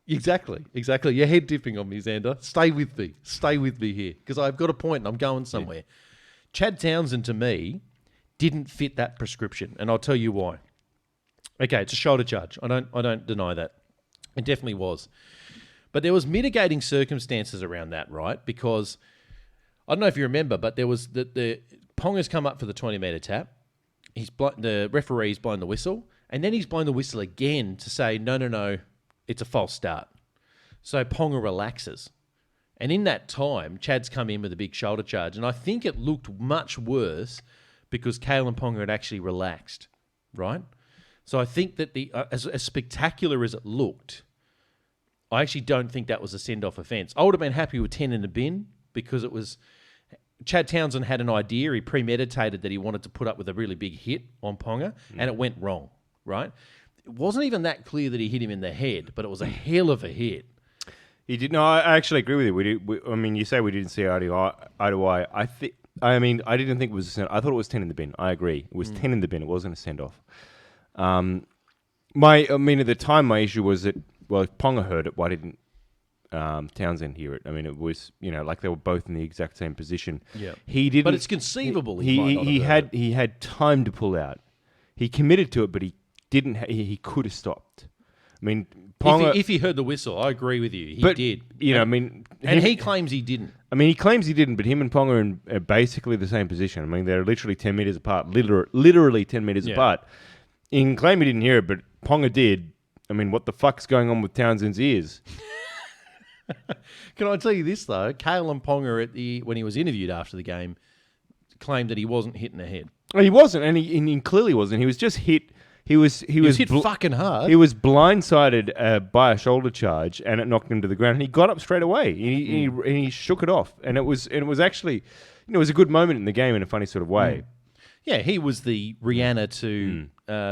Exactly. You're head dipping on me, Xander. Stay with me here, because I've got a point and I'm going somewhere. Chad Townsend, to me, didn't fit that prescription, and I'll tell you why. Okay, it's a shoulder charge. I don't deny that. It definitely was. But there was mitigating circumstances around that, right? Because I don't know if you remember, but there was the Ponga's come up for the 20-metre tap. The referee's blown the whistle, and then he's blown the whistle again to say, no, it's a false start. So Ponga relaxes. And in that time, Chad's come in with a big shoulder charge. And I think it looked much worse because Kalen Ponga had actually relaxed, right? So I think that as spectacular as it looked, I actually don't think that was a send-off offence. I would have been happy with 10 in the bin because it was... Chad Townsend had an idea. He premeditated that he wanted to put up with a really big hit on Ponga, and it went wrong, right? It wasn't even that clear that he hit him in the head, but it was a hell of a hit. He did. No, I actually agree with you. You say we didn't see eye to eye. I didn't think it was a send. I thought it was 10 in the bin. I agree. It was 10 in the bin. It wasn't a send off. At the time, my issue was that if Ponga heard it, why didn't Townsend hear it? I mean, it was like they were both in the exact same position. Yeah, he didn't. But it's conceivable he had time to pull out. He committed to it, but he didn't. He could have stopped. I mean, Ponga, if he heard the whistle, I agree with you. He did. And he claims he didn't. I mean, he claims he didn't, but him and Ponga are in basically the same position. I mean, they're literally 10 metres apart, literally 10 metres apart. He can claim he didn't hear it, but Ponga did. I mean, what the fuck's going on with Townsend's ears? Can I tell you this, though? Kalen Ponga, when he was interviewed after the game, claimed that he wasn't hit in the head. Well, he wasn't, and he clearly wasn't. He was just hit. He was hit fucking hard. He was blindsided by a shoulder charge, and it knocked him to the ground. And he got up straight away. He shook it off, and it was actually, it was a good moment in the game in a funny sort of way. Yeah, he was the Rihanna to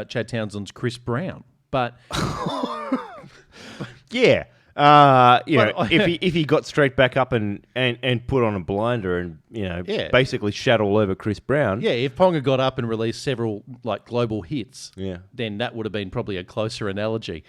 Chad Townsend's Chris Brown, but yeah. If he got straight back up and put on a blinder and basically shat all over Chris Brown. Yeah, if Ponga got up and released several global hits, then that would have been probably a closer analogy.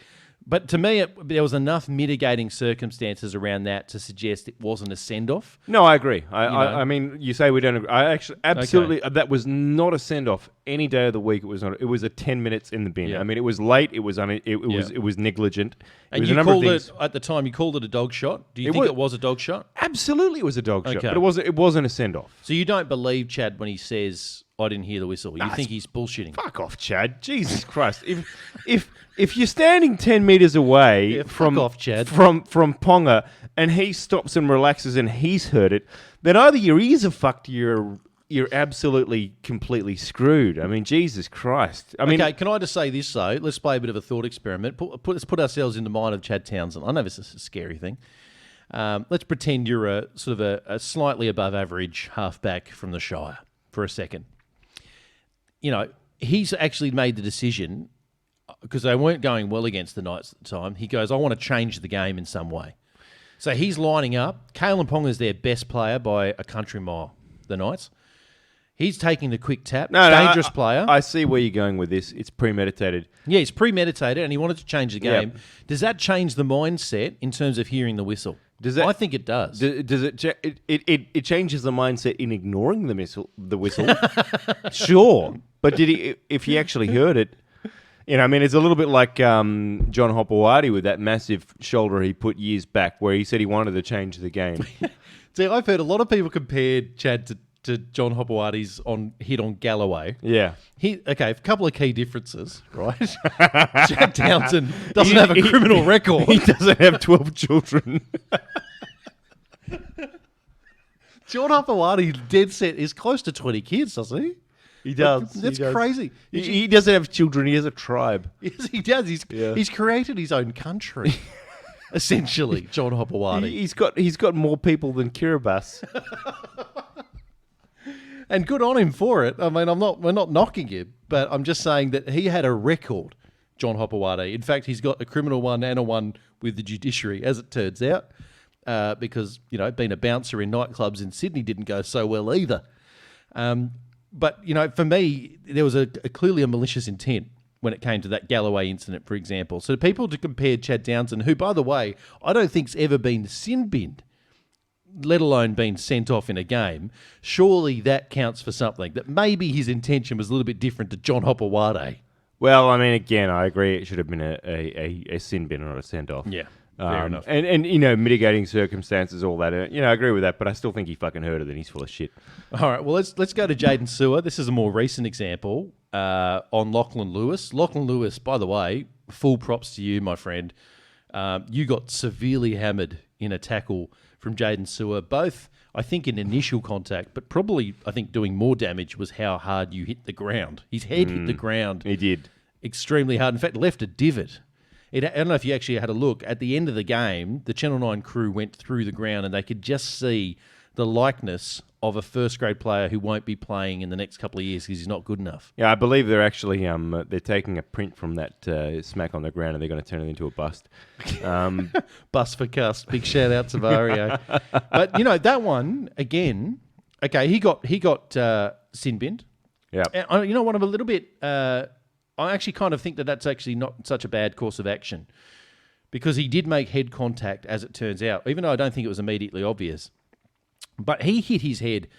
But to me, there was enough mitigating circumstances around that to suggest it wasn't a send-off. No, I agree. I mean, you say we don't agree. I actually absolutely that was not a send-off any day of the week. It was not. It was a 10 minutes in the bin. Yeah. I mean, it was late. It was it was negligent. And you called it at the time. You called it a dog shot. Do you think it was a dog shot? Absolutely, it was a dog shot. Okay. But it wasn't a send-off. So you don't believe Chad when he says, "I didn't hear the whistle." You think he's bullshitting? Fuck off, Chad. Jesus Christ. If you're standing 10 meters away from Ponga and he stops and relaxes and he's heard it, then either your ears are fucked or you're absolutely completely screwed. I mean, Jesus Christ. I mean, okay, can I just say this though? Let's play a bit of a thought experiment. Let's put ourselves in the mind of Chad Townsend. I know this is a scary thing. Let's pretend you're a sort of a slightly above average halfback from the Shire for a second. You know, he's actually made the decision, because they weren't going well against the Knights at the time. He goes, I want to change the game in some way. So he's lining up. Kalen Ponga's their best player by a country mile, the Knights. He's taking the quick tap. Dangerous player. I see where you're going with this. It's premeditated. Yeah, it's premeditated, and he wanted to change the game. Yep. Does that change the mindset in terms of hearing the whistle? I think it does. Does it? It changes the mindset in ignoring the whistle. Sure, but if he actually heard it? You know, I mean, it's a little bit like John Hopewadi with that massive shoulder he put years back, where he said he wanted to change the game. See, I've heard a lot of people compared Chad to John Hopewadi's hit on Galloway. Yeah. A couple of key differences, right? Chad Townsend doesn't have a criminal record. He doesn't have 12 children. John Hopewadi, dead set, is close to 20 kids, doesn't he? He does. That's crazy. He doesn't have children. He has a tribe. Yes, he does. He's created his own country, essentially. John Hopewadi. He's got more people than Kiribati. And good on him for it. I mean, we're not knocking him, but I'm just saying that he had a record, John Hopewadi. In fact, he's got a criminal one and a one with the judiciary, as it turns out, because being a bouncer in nightclubs in Sydney didn't go so well either. But, for me, there was clearly a malicious intent when it came to that Galloway incident, for example. So people to compare Chad Townsend, who, by the way, I don't think's ever been sin-binned, let alone been sent off in a game, surely that counts for something. That maybe his intention was a little bit different to John Hopewadi. Well, I mean, again, I agree. It should have been a sin bin, not a send-off. Yeah. Fair enough. And mitigating circumstances, all that. I agree with that, but I still think he fucking heard it and he's full of shit. All right, well, let's go to Jaden Sewer. This is a more recent example on Lachlan Lewis. Lachlan Lewis, by the way, full props to you, my friend. You got severely hammered in a tackle from Jaden Sewer, both, I think, in initial contact, but probably, I think, doing more damage was how hard you hit the ground. His head hit the ground. He did. Extremely hard. In fact, left a divot. I don't know if you actually had a look. At the end of the game, the Channel 9 crew went through the ground and they could just see the likeness of a first-grade player who won't be playing in the next couple of years because he's not good enough. Yeah, I believe they're actually they're taking a print from that smack on the ground and they're going to turn it into a bust. Bust for cust. Big shout-out to Vario. But, that one, again, okay, he got sin-binned. Yeah. And, what I'm a little bit... I actually kind of think that that's actually not such a bad course of action because he did make head contact, as it turns out, even though I don't think it was immediately obvious. But he hit his head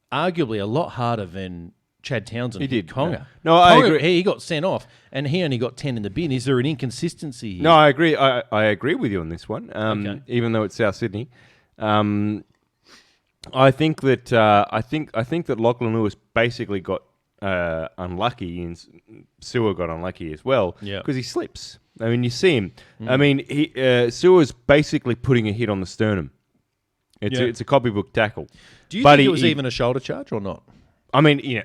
arguably a lot harder than Chad Townsend hit Conga. Yeah. No, I agree. He got sent off, and he only got 10 in the bin. Is there an inconsistency here? No, I agree. I agree with you on this one, Okay. even though it's South Sydney. I think that Lachlan Lewis basically got unlucky, and Sewer got unlucky as well because he slips. I mean, you see him. I mean, Sewer's basically putting a hit on the sternum. It's a copybook tackle. Do you think it was even a shoulder charge or not? I mean,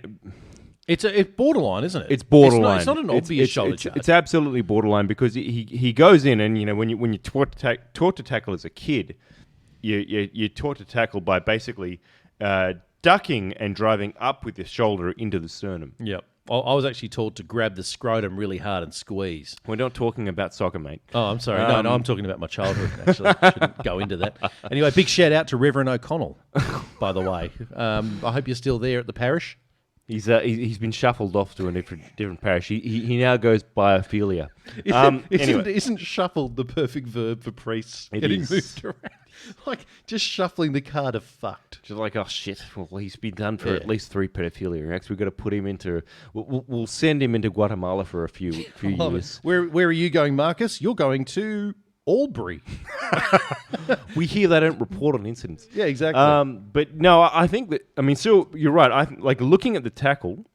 it's borderline, isn't it? It's borderline. It's not an obvious shoulder charge. It's absolutely borderline because he goes in and when you're taught to tackle as a kid, you're taught to tackle by basically ducking and driving up with your shoulder into the sternum. Yep. I was actually taught to grab the scrotum really hard and squeeze. We're not talking about soccer, mate. Oh, I'm sorry. No, I'm talking about my childhood, actually. I shouldn't go into that. Anyway, big shout out to Reverend O'Connell, by the way. I hope you're still there at the parish. He's been shuffled off to a different parish. He now goes biophilia. Anyway. Isn't shuffled the perfect verb for priests It getting is. moved around? Like, just shuffling the card of fucked. Just like, oh shit, well, he's been done for at least 3 pedophilia acts. We've got to put him into... We'll send him into Guatemala for a few years. Where are you going, Marcus? You're going to Albury. We hear they don't report on incidents. Yeah, exactly. But no, I think that... I mean, still, you're right. Like, looking at the tackle,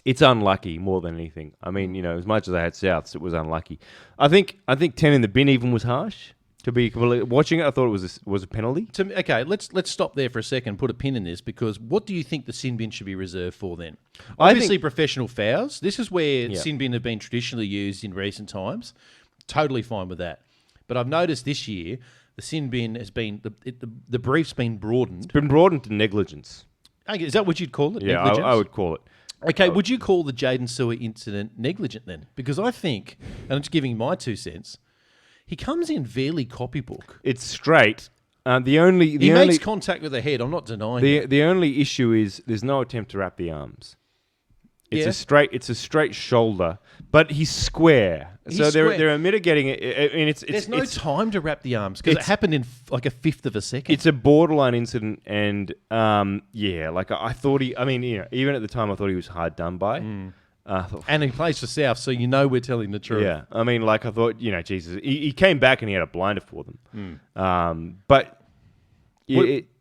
it's unlucky more than anything. I mean, as much as I had Souths, it was unlucky. I think 10 in the bin even was harsh. To be watching it, I thought it was a penalty. Okay, let's stop there for a second, put a pin in this, because what do you think the sin bin should be reserved for then? I Obviously, think- professional fouls. This is where sin bin have been traditionally used in recent times. Totally fine with that. But I've noticed this year, the sin bin has been, the brief's been broadened. It's been broadened to negligence. Okay, is that what you'd call it? Yeah, Negligence? I would call it. Okay, would you call the Jaden Sewer incident negligent then? Because I think, and I'm just giving my 2 cents, he comes in fairly copybook. It's straight. He Makes contact with the head. I'm not denying it. The only issue is there's no attempt to wrap the arms. It's a straight shoulder, but he's square. So they're mitigating it. And There's no time to wrap the arms because it happened in like a fifth of a second. It's a borderline incident, and like I thought even at the time I thought he was hard done by. And he plays for South, so we're telling the truth. Yeah, I mean, like I thought, Jesus, he came back and he had a blinder for them. But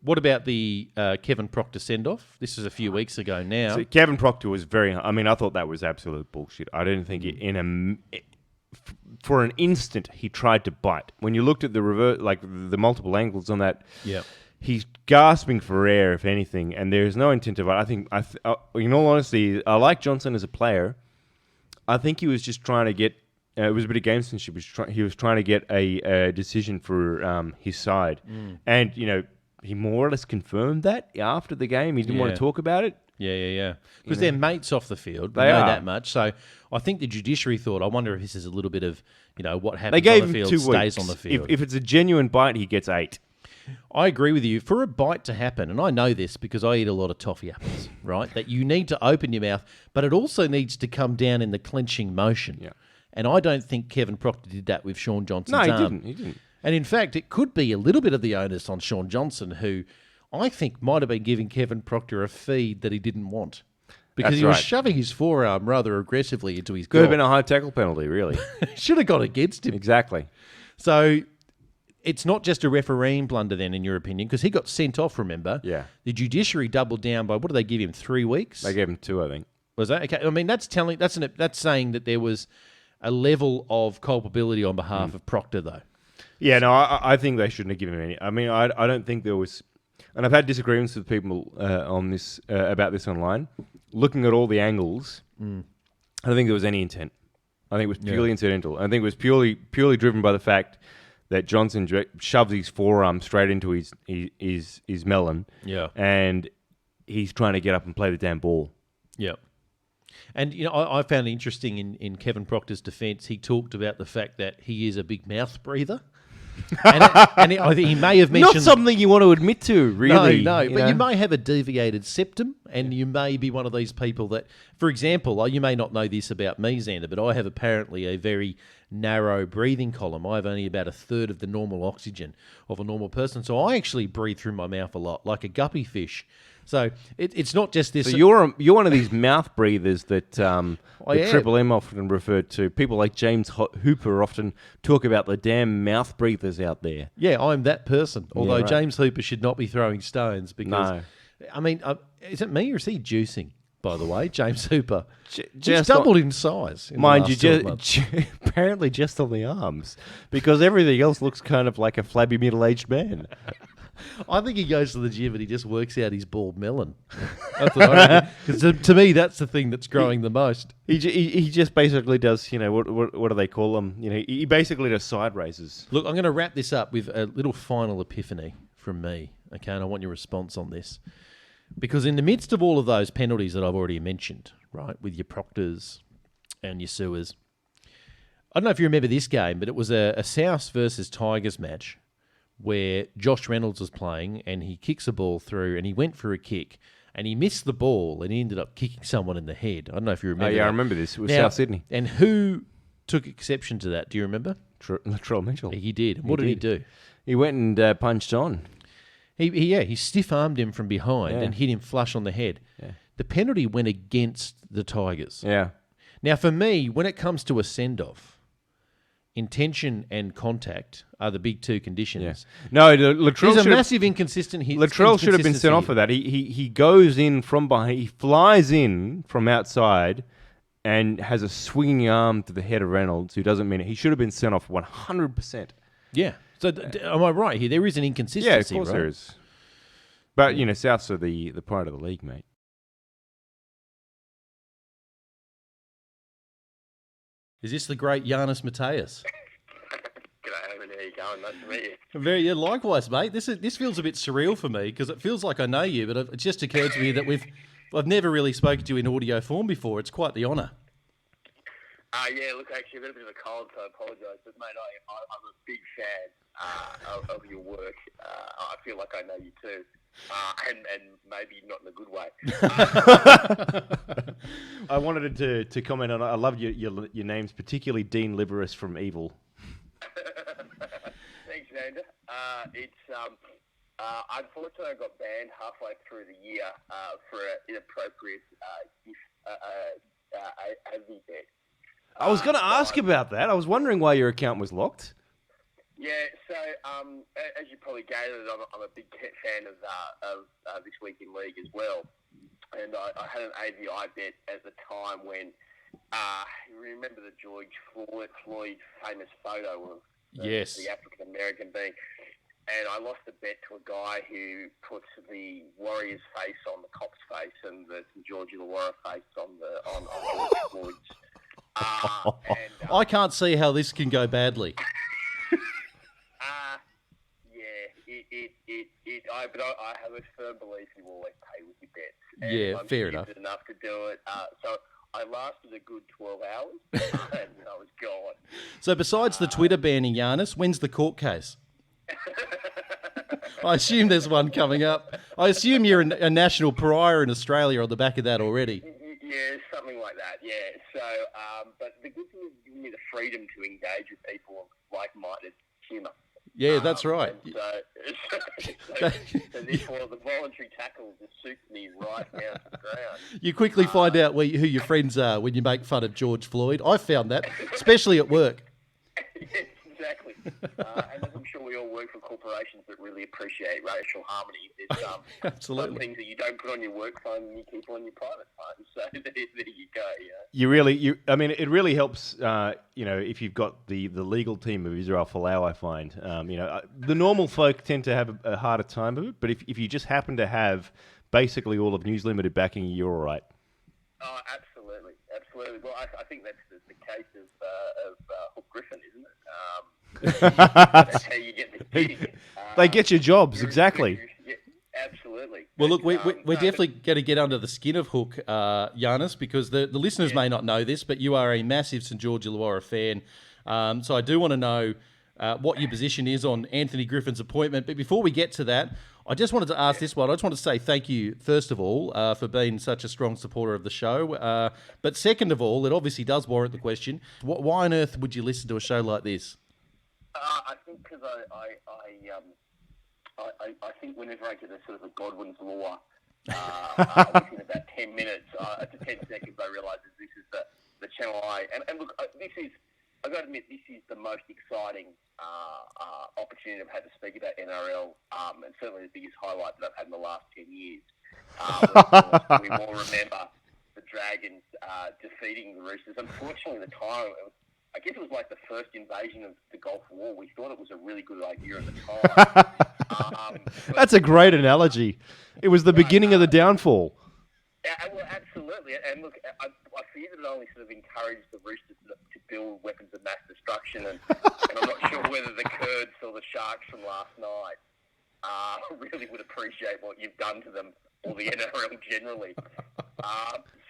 what about the Kevin Proctor send-off? This is a few weeks ago now. So Kevin Proctor was I thought that was absolute bullshit. I didn't think for an instant he tried to bite. When you looked at the reverse, like the multiple angles on that, he's gasping for air, if anything, and there's no intent to bite. I think, in all honesty, I like Johnson as a player. I think he was just trying to get. It was a bit of gamesmanship. He was trying to get a decision for his side, and he more or less confirmed that after the game. He didn't want to talk about it. Yeah. Because they're mates off the field. They know are. that much. So I think the judiciary thought, I wonder if this is a little bit of, what happens They gave on the him field 2 stays weeks. on the field. If it's a genuine bite, he gets 8. I agree with you. For a bite to happen, and I know this because I eat a lot of toffee apples, right? That you need to open your mouth, but it also needs to come down in the clenching motion. Yeah. And I don't think Kevin Proctor did that with Sean Johnson's No, arm. he didn't. And in fact, it could be a little bit of the onus on Sean Johnson, who I think might have been giving Kevin Proctor a feed that he didn't want. Because That's he was right. shoving his forearm rather aggressively into his Could have goal. been a high tackle penalty, really. Should have gone against him. Exactly. So it's not just a refereeing blunder then, in your opinion, because he got sent off, remember? Yeah. The judiciary doubled down by, what did they give him, 3 weeks? They gave him 2, I think. Was that? Okay. I mean, that's saying that there was a level of culpability on behalf of Proctor, though. Yeah, no, I think they shouldn't have given him any. I mean, I don't think there was... And I've had disagreements with people on this about this online. Looking at all the angles, I don't think there was any intent. I think it was purely incidental. I think it was purely driven by the fact that Johnson shoves his forearm straight into his melon. Yeah. And he's trying to get up and play the damn ball. Yeah. And, I found it interesting in Kevin Proctor's defence, he talked about the fact that he is a big mouth breather. and I think he may have mentioned... Not something you want to admit to, really. No, but you may have a deviated septum, and you may be one of these people that, for example, you may not know this about me, Xander, but I have apparently a very narrow breathing column. I have only about a third of the normal oxygen of a normal person, so I actually breathe through my mouth a lot, like a guppy fish. So it's not just this... So you're one of these mouth breathers that I am. Triple M often referred to. People like James Hooper often talk about the damn mouth breathers out there. Yeah, I'm that person. Although right. James Hooper should not be throwing stones because... No. I mean, is it me or is he juicing, by the way, James Hooper? He's just doubled in size. Mind you, months. apparently just on the arms, because everything else looks kind of like a flabby middle-aged man. I think he goes to the gym and he just works out his bald melon. That's what I reckon. 'Cause to me, that's the thing that's growing the most. He just basically does, what do they call them? He basically does side raises. Look, I'm going to wrap this up with a little final epiphany from me, okay? And I want your response on this. Because in the midst of all of those penalties that I've already mentioned, right, with your Proctors and your Sewers, I don't know if you remember this game, but it was a South versus Tigers match where Josh Reynolds was playing and he kicks a ball through and he went for a kick and he missed the ball and he ended up kicking someone in the head. I don't know if you remember. I that. remember this. It was Now, South Sydney. And who took exception to that? Do you remember? Latrell Mitchell. He did. And what did he do? He went and punched on. He stiff-armed him from behind Yeah. and hit him flush on the head. Yeah. The penalty went against the Tigers. Yeah. Now, for me, when it comes to a send-off, intention and contact are the big two conditions. Yeah. No, Latrell There's a massive inconsistency. Latrell should have been sent off for that. He goes in from behind. He flies in from outside and has a swinging arm to the head of Reynolds, who doesn't mean it. He should have been sent off 100%. Yeah. So am I right here? There is an inconsistency, Yeah, of course right? there is. But, Souths are the pride of the league, mate. Is this the great Yarrrnis Mateus? G'day, Aimon. How you going? Nice to meet you. Very likewise, mate. This feels a bit surreal for me because it feels like I know you, but it just occurred to me that I've never really spoken to you in audio form before. It's quite the honour. Yeah, look, actually, I've got a bit of a cold, so I apologise. But, mate, I'm a big fan of your work. I feel like I know you too. And maybe not in a good way. I wanted to comment on. I love your names, particularly Dean Liveris from Evil. Thanks, Xander. Unfortunately, I got banned halfway through the year for an inappropriate AV bet. I was going to ask about that. I was wondering why your account was locked. Yeah, so as you probably gathered, I'm a big fan of This Week in League as well. And I had an AVI bet at the time when, you remember the George Floyd famous photo of the African-American being, and I lost a bet to a guy who puts the Warrior's face on the cop's face and the George Illawarra face on George Floyd's. I can't see how this can go badly. But I have a firm belief you always pay with your bets. And Yeah, I'm fair enough. enough to do it. So I lasted a good 12 hours, and I was gone. So besides the Twitter banning, Yarrrnis, when's the court case? I assume there's one coming up. I assume you're a national pariah in Australia on the back of that already. Yeah, something like that, yeah. So, but the good thing is giving me the freedom to engage with people of like-minded humour. Yeah, that's right. So therefore, the voluntary tackle just suits me right down to the ground. You quickly find out who your friends are when you make fun of George Floyd. I found that, especially at work. Yes, exactly. And as I'm sure we all work for corporations that really appreciate racial harmony. There's Absolutely. some things that you don't put on your work phone and you keep on your private phone. So there you go. I mean, it really helps. If you've got the legal team of Israel Folau, I find. The normal folk tend to have a harder time of it, but if you just happen to have basically all of News Limited backing you, you're all right. Oh, absolutely. Well, I think that's the case of Hook Griffin, isn't it? That's how you get the gig. They get your jobs, exactly. Yeah, absolutely. Well, look, we're definitely going to get under the skin of Hook, Yarrrnis, because the listeners may not know this, but you are a massive St George Illawarra fan. So I do want to know what your position is on Anthony Griffin's appointment. But before we get to that, I just wanted to ask this one. I just want to say thank you, first of all, for being such a strong supporter of the show. But second of all, it obviously does warrant the question, why on earth would you listen to a show like this? I think because I think whenever I get a sort of a Godwin's law within about 10 minutes, to 10 seconds, I realise that this is the channel and look, this is, I've got to admit, this is the most exciting opportunity I've had to speak about NRL, and certainly the biggest highlight that I've had in the last 10 years. We all remember the Dragons defeating the Roosters. Unfortunately, at the time, I guess it was like the first invasion of the Gulf War. We thought it was a really good idea at the time. That's a great analogy. It was the beginning of the downfall. Well, absolutely. And look, I fear that it only sort of encouraged the Roosters to build weapons of mass destruction. And I'm not sure whether the Kurds or the Sharks from last night really would appreciate what you've done to them, or the NRL generally.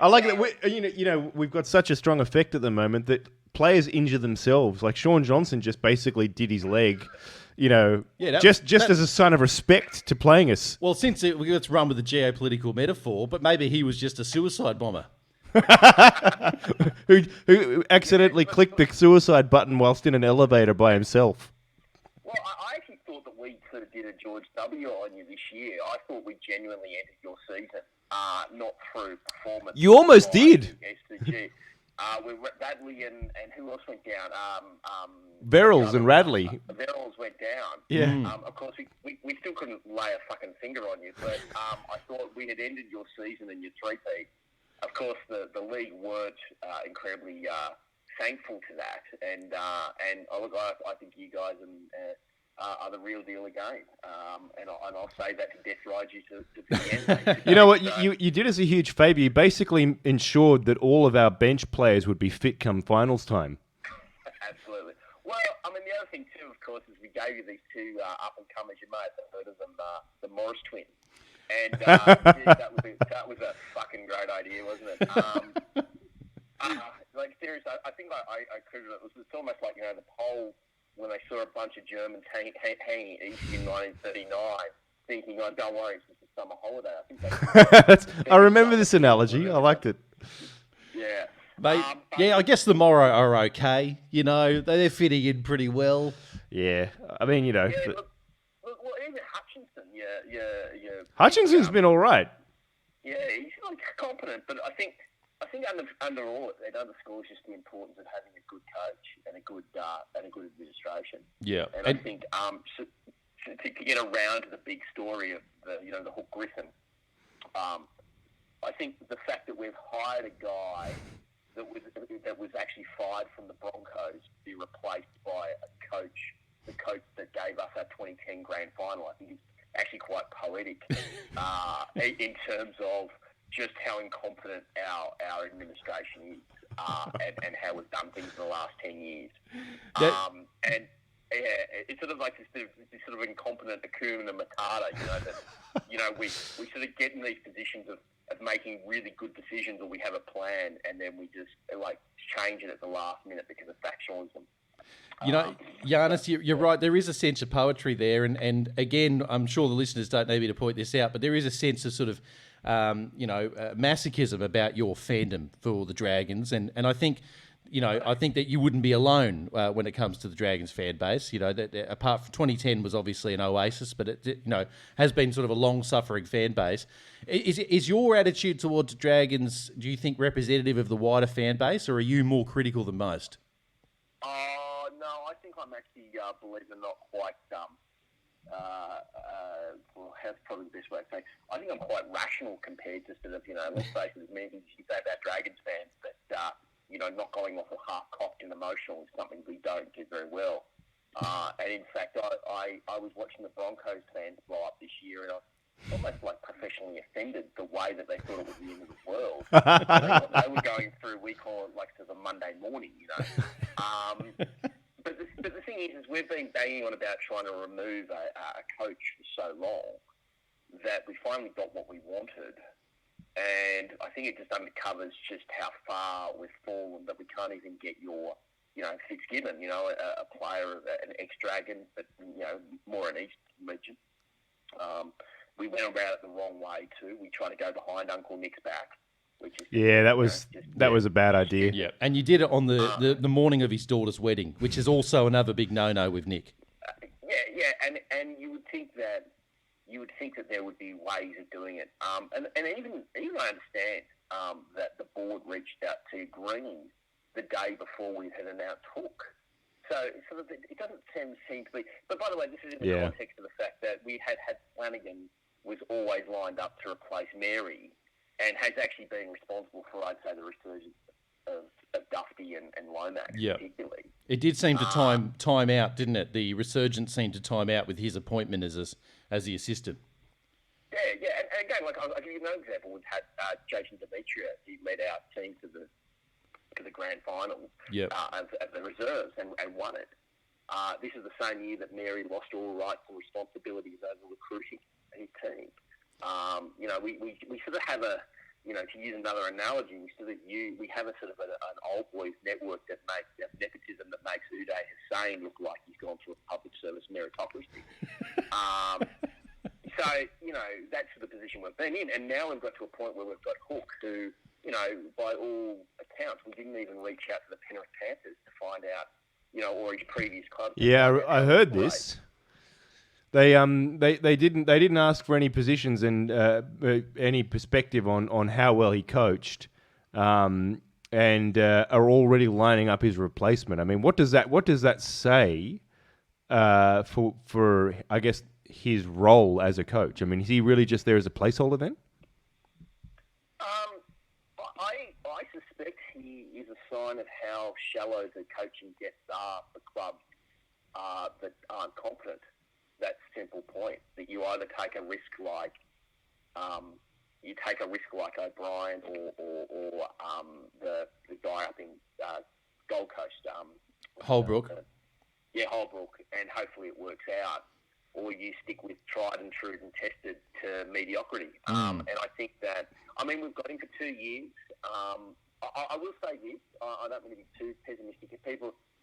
I like that. We've got such a strong effect at the moment that players injure themselves. Like Sean Johnson just basically did his leg, Yeah, just as a sign of respect to playing us. Well, let's run with the geopolitical metaphor, but maybe he was just a suicide bomber. who accidentally clicked the suicide button whilst in an elevator by himself. Well, I actually thought that we sort of did a George W. on you this year. I thought we genuinely ended your season, not through performance. You almost did. SCG. We Radley and who else went down? Verrills and Radley. Verrills went down. Yeah. Of course, we still couldn't lay a fucking finger on you, but I thought we had ended your season and your three-peat. Of course, the league weren't incredibly thankful to that, and look, I think you guys are the real deal again, and I'll say that to death ride you to the end. You know what? You did us a huge favour. You basically ensured that all of our bench players would be fit come finals time. Absolutely. Well, I mean, the other thing too, of course, is we gave you these two up-and-comers. You may have heard of them, the Morris twins. And that was a fucking great idea, wasn't it? Like seriously, I think I could. It was almost like the poll when they saw a bunch of Germans hanging east in 1939, thinking, "Oh, don't worry, it's just a summer holiday." I think I remember this analogy. I liked it. Yeah. Mate, I guess the Morrow are okay. They're fitting in pretty well. Yeah, I mean, Yeah, well, even Hutchinson, Hutchinson's been all right. Yeah, he's competent, but I think under all it underscores just the importance of having a good coach and a good administration. Yeah, and I think to get around to the big story of the Hook Griffin, I think the fact that we've hired a guy that was actually fired from the Broncos to be replaced by the coach that gave us our 2010 grand final, I think is actually quite poetic in terms of just how incompetent our administration is and how we've done things in the last 10 years. And it's sort of like this sort of incompetent Hakuna Matata, that we sort of get in these positions of making really good decisions, or we have a plan and then we just change it at the last minute because of factionalism. Yarrrnis, you're right. There is a sense of poetry there, and again, I'm sure the listeners don't need me to point this out, but there is a sense of sort of, masochism about your fandom for the Dragons, and I think, I think that you wouldn't be alone when it comes to the Dragons fan base. That apart from 2010 was obviously an oasis, but it has been sort of a long-suffering fan base. Is your attitude towards the Dragons, do you think, representative of the wider fan base, or are you more critical than most? No, I think I'm actually, believe it or not, quite that's probably the best way to say it. I think I'm quite rational compared to sort of, let's face it, as many things you say about Dragons fans, but, not going off half-cocked and emotional is something we don't do very well. And in fact, I was watching the Broncos fans blow up this year, and I was almost professionally offended the way that they thought it was the end of the world. They were going through, we call it sort of a Monday morning, But the thing is we've been banging on about trying to remove a coach for so long that we finally got what we wanted. And I think it just uncovers just how far we've fallen, that we can't even get your, Fitzgibbon, a player of an ex-Dragon, but, more an East region. We went around it the wrong way too. We tried to go behind Uncle Nick's back. That was a bad idea. Yeah, and you did it on the morning of his daughter's wedding, which is also another big no-no with Nick. And you would think that there would be ways of doing it. And even I understand that the board reached out to Green the day before we had announced Hook. So it doesn't seem to be. But by the way, this is in the context of the fact that we had Flanagan was always lined up to replace Mary, and has actually been responsible for, I'd say, the resurgence of Dufty and Lomax, particularly. It did seem to time out, didn't it? The resurgence seemed to time out with his appointment as the assistant. Yeah. And again, I'll give you another example. We've had Jason Demetria. He led our team to the grand final of the reserves and won it. This is the same year that Mary lost all rights and responsibilities over recruiting his team. We sort of have to use another analogy, we have a sort of an old boys network that makes nepotism that makes Uday Hussein look like he's gone to a public service meritocracy. So, that's the position we've been in. And now we've got to a point where we've got Hook, who, by all accounts, we didn't even reach out to the Penrith Panthers to find out, or his previous club. Yeah, I heard this. They didn't ask for any positions and any perspective on how well he coached, and are already lining up his replacement. I mean, what does that say for I guess his role as a coach? I mean, is he really just there as a placeholder then? I suspect he is a sign of how shallow the coaching depths are for clubs that aren't competent. That simple point, that you either take a risk like O'Brien or the guy up in Gold Coast, Holbrook. Holbrook, and hopefully it works out, or you stick with tried and true and tested to mediocrity. And I think that, we've got him for 2 years. I will say this, I don't want to be too pessimistic.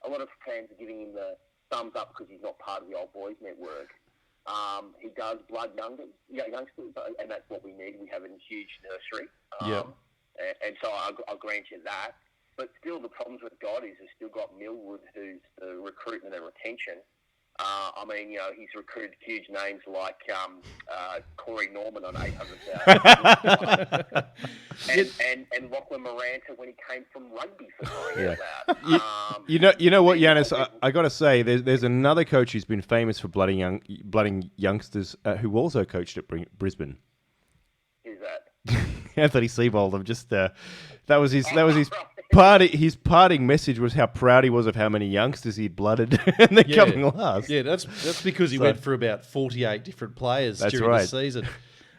A lot of fans are giving him the thumbs up because he's not part of the old boys network. He does blood youngsters, and that's what we need. We have a huge nursery. And so I'll grant you that. But still, the problems we've got is we've still got Millwood, who's the recruitment and retention. He's recruited huge names like Corey Norman on 800,000. and Lachlan Maranta when he came from rugby for crying out loud. You know what, Yarrrnis? I got to say, there's another coach who's been famous for blooding youngsters who also coached at Brisbane. Who's that? Anthony Seibold. I'm just that was his parting message was how proud he was of how many youngsters he'd blooded and they're coming last. Yeah, that's because he went for about 48 different players during the season.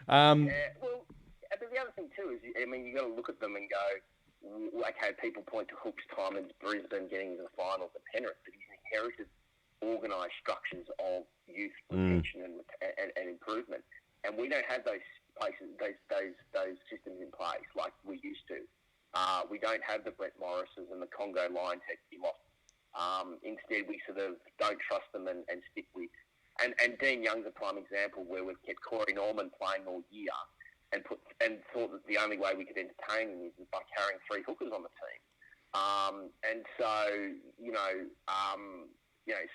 But the other thing too is, you got to look at them and go, okay, people point to Hook's time in Brisbane getting to the finals at Penrith, but he's inherited organised structures of youth retention and improvement, and we don't have those places, those systems in place like we used to. We don't have the Brett Morrises and the Congo line tech he lost. Instead, we sort of don't trust them and stick with. And Dean Young's a prime example where we've kept Corey Norman playing all year and thought that the only way we could entertain him is by carrying 3 hookers on the team.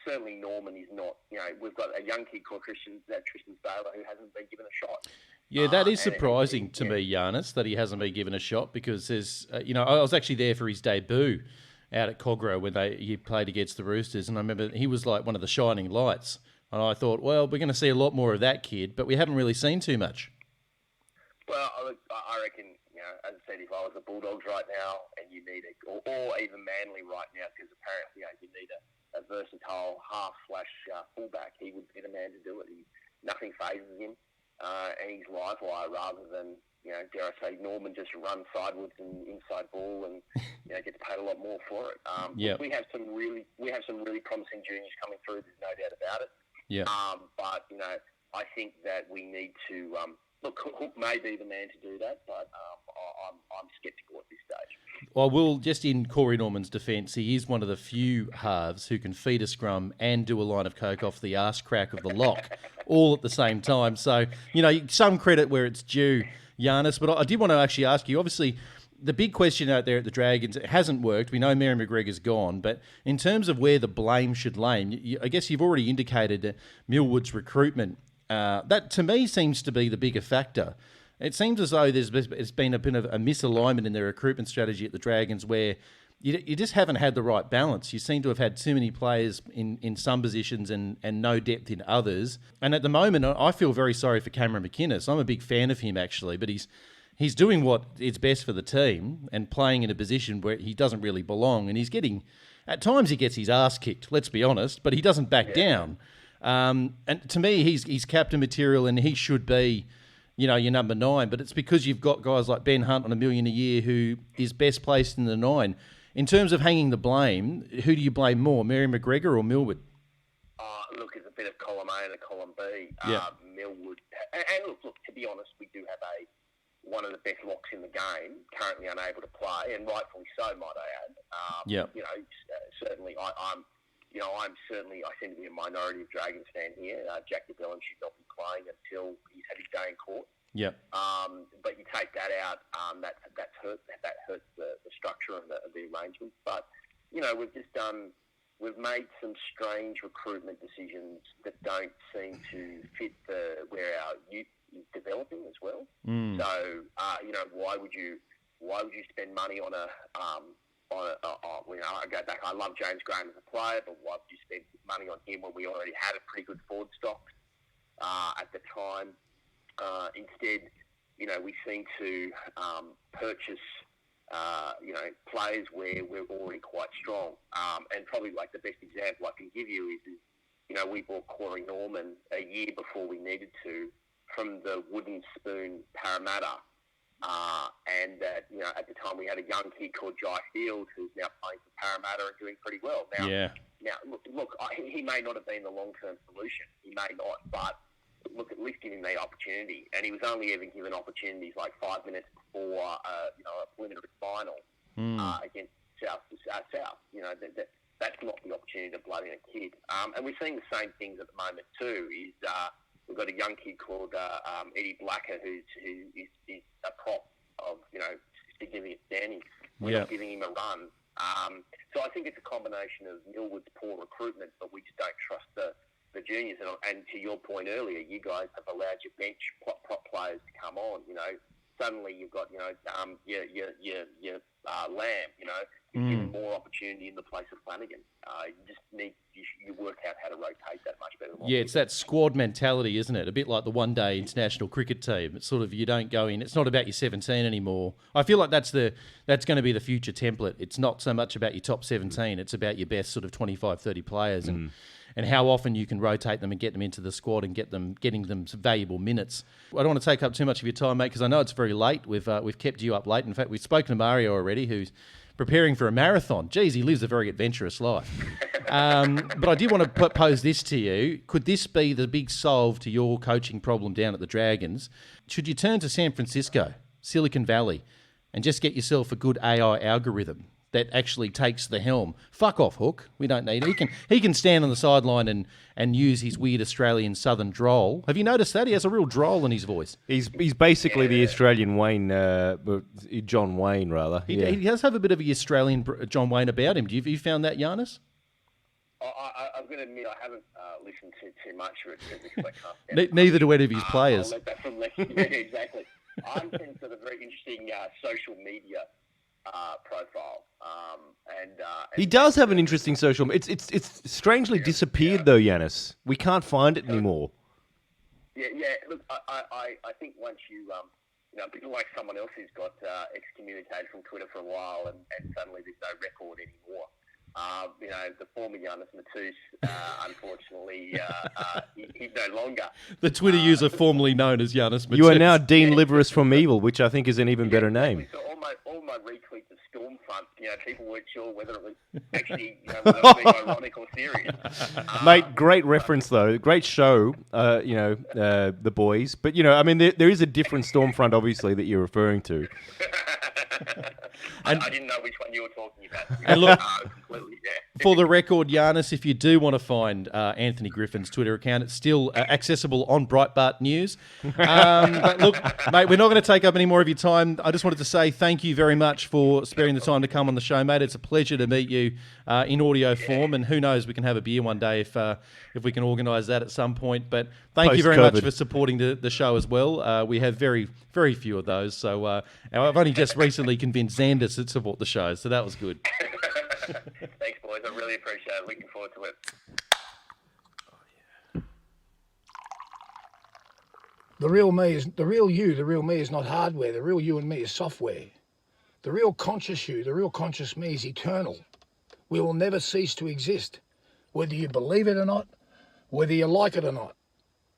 Certainly Norman is not. We've got a young kid called Tristan Saylor who hasn't been given a shot. Yeah, that is surprising to me, Yarrrnis, that he hasn't been given a shot because there's, I was actually there for his debut out at Cogra when he played against the Roosters, and I remember he was like one of the shining lights, and I thought, well, we're going to see a lot more of that kid, but we haven't really seen too much. Well, I reckon, as I said, if I was the Bulldogs right now and you need or even Manly right now, because apparently you need a versatile half/fullback, he would be the man to do it. Nothing phases him. And he's live wire rather than, dare I say, Norman just runs sideways and inside ball and gets paid a lot more for it. We have some really promising juniors coming through. There's no doubt about it. Yeah. But I think that we need to look. Hook may be the man to do that, but I'm sceptical at this stage. Well, just in Corey Norman's defence, he is one of the few halves who can feed a scrum and do a line of coke off the arse crack of the lock all at the same time. So, some credit where it's due, Yarrrnis. But I did want to actually ask you, obviously, the big question out there at the Dragons, it hasn't worked. We know Mary McGregor's gone. But in terms of where the blame should lay, I guess you've already indicated Millwood's recruitment. That, to me, seems to be the bigger factor. It seems as though it's been a bit of a misalignment in their recruitment strategy at the Dragons where you just haven't had the right balance. You seem to have had too many players in some positions and no depth in others. And at the moment, I feel very sorry for Cameron McInnes. I'm a big fan of him, actually, but he's doing what is best for the team and playing in a position where he doesn't really belong. And at times he gets his ass kicked, let's be honest, but he doesn't back down. And to me, he's captain material and he should be, your number 9. But it's because you've got guys like Ben Hunt on $1 million a year who is best placed in the 9. In terms of hanging the blame, who do you blame more, Mary McGregor or Millwood? Look, it's a bit of column A and a column B. Millwood. And look, to be honest, we do have one of the best locks in the game, currently unable to play, and rightfully so, might I add. Certainly, I seem to be a minority of Dragons fan here. Jack DeBellin should not be playing until he's had his day in court. Yep. But you take that out, that hurts the structure and the arrangement. But we've made some strange recruitment decisions that don't seem to fit where our youth is developing as well. So why would you spend money on I go back. I love James Graham as a player, but why would you spend money on him when we already had a pretty good forward stock at the time? Instead, we seem to purchase, players where we're already quite strong. And probably like the best example I can give you is we bought Corey Norman a year before we needed to from the Wooden Spoon Parramatta. And that, at the time we had a young kid called Jai Field who's now playing for Parramatta and doing pretty well. Now, look, he may not have been the long-term solution. He may not, but look, at least give him the opportunity. And he was only ever given opportunities like 5 minutes before, a preliminary final against South. That's not the opportunity to blood in a kid. And we're seeing the same things at the moment too. We've got a young kid called Eddie Blacker who is a prop of significant standing. We're not giving him a run. So I think it's a combination of Millwood's poor recruitment, but we just don't trust the juniors. And to your point earlier, you guys have allowed your bench prop players to come on. Suddenly you've got your Lamb. You're given more opportunity in the place of Flanagan. You work out how to rotate that much better. Yeah, it's that squad mentality, isn't it? A bit like the one-day international cricket team. It's sort of you don't go in. It's not about your 17 anymore. I feel like that's going to be the future template. It's not so much about your top 17. It's about your best sort of 25, 30 players and how often you can rotate them and get them into the squad and getting them some valuable minutes. I don't want to take up too much of your time, mate, because I know it's very late. We've kept you up late. In fact, we've spoken to Mario already, who's preparing for a marathon. Geez, he lives a very adventurous life. But I did want to pose this to you. Could this be the big solve to your coaching problem down at the Dragons? Should you turn to San Francisco, Silicon Valley, and just get yourself a good AI algorithm that actually takes the helm? Fuck off, Hook. We don't need it. He can stand on the sideline and use his weird Australian southern drawl. Have you noticed that? He has a real drawl in his voice. He's basically the Australian Wayne, John Wayne, rather. He does have a bit of a Australian John Wayne about him. Have you found that, Yarrrnis? I'm going to admit I haven't listened to too much of it because I can't. Neither do any of his players. I'll let that from yeah, exactly. I'm seeing sort of a very interesting social media profile. And he does have an interesting social. It's strangely disappeared though, Yarrrnis. We can't find it anymore. Yeah. Look, I think once people like someone else who's got excommunicated from Twitter for a while, and suddenly there's no record anymore. The former Yarrrnis Matus, unfortunately, he's no longer. The Twitter user formerly known as Yarrrnis Matus. You are now Dean Liverous from Evil, which I think is an even better name. So all my retweets of Stormfront, people weren't sure whether it was actually whether it was being ironic or serious. Mate, great reference though. Great show, The Boys. But there is a different Stormfront, obviously, that you're referring to. I didn't know which one you were talking about. And look, completely, yeah. For the record, Yarrrnis, if you do want to find Anthony Griffin's Twitter account, it's still accessible on Breitbart News. But look, mate, we're not going to take up any more of your time. I just wanted to say thank you very much for sparing the time to come on the show, mate. It's a pleasure to meet you in audio form, and who knows, we can have a beer one day if we can organise that at some point. But thank you very much for supporting the show as well. We have very, very few of those, so I've only just recently convinced Xander to support the show, so that was good. Thanks, boys. I really appreciate it. Looking forward to it. The real me is not hardware. The real you and me is software. The real conscious you, the real conscious me is eternal. We will never cease to exist, whether you believe it or not, whether you like it or not.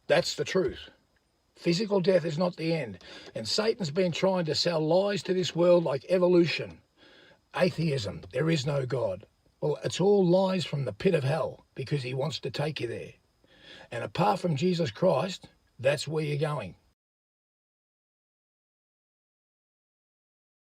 That's the truth. Physical death is not the end. And Satan's been trying to sell lies to this world like evolution, atheism, there is no God. Well, it's all lies from the pit of hell because he wants to take you there. And apart from Jesus Christ, that's where you're going.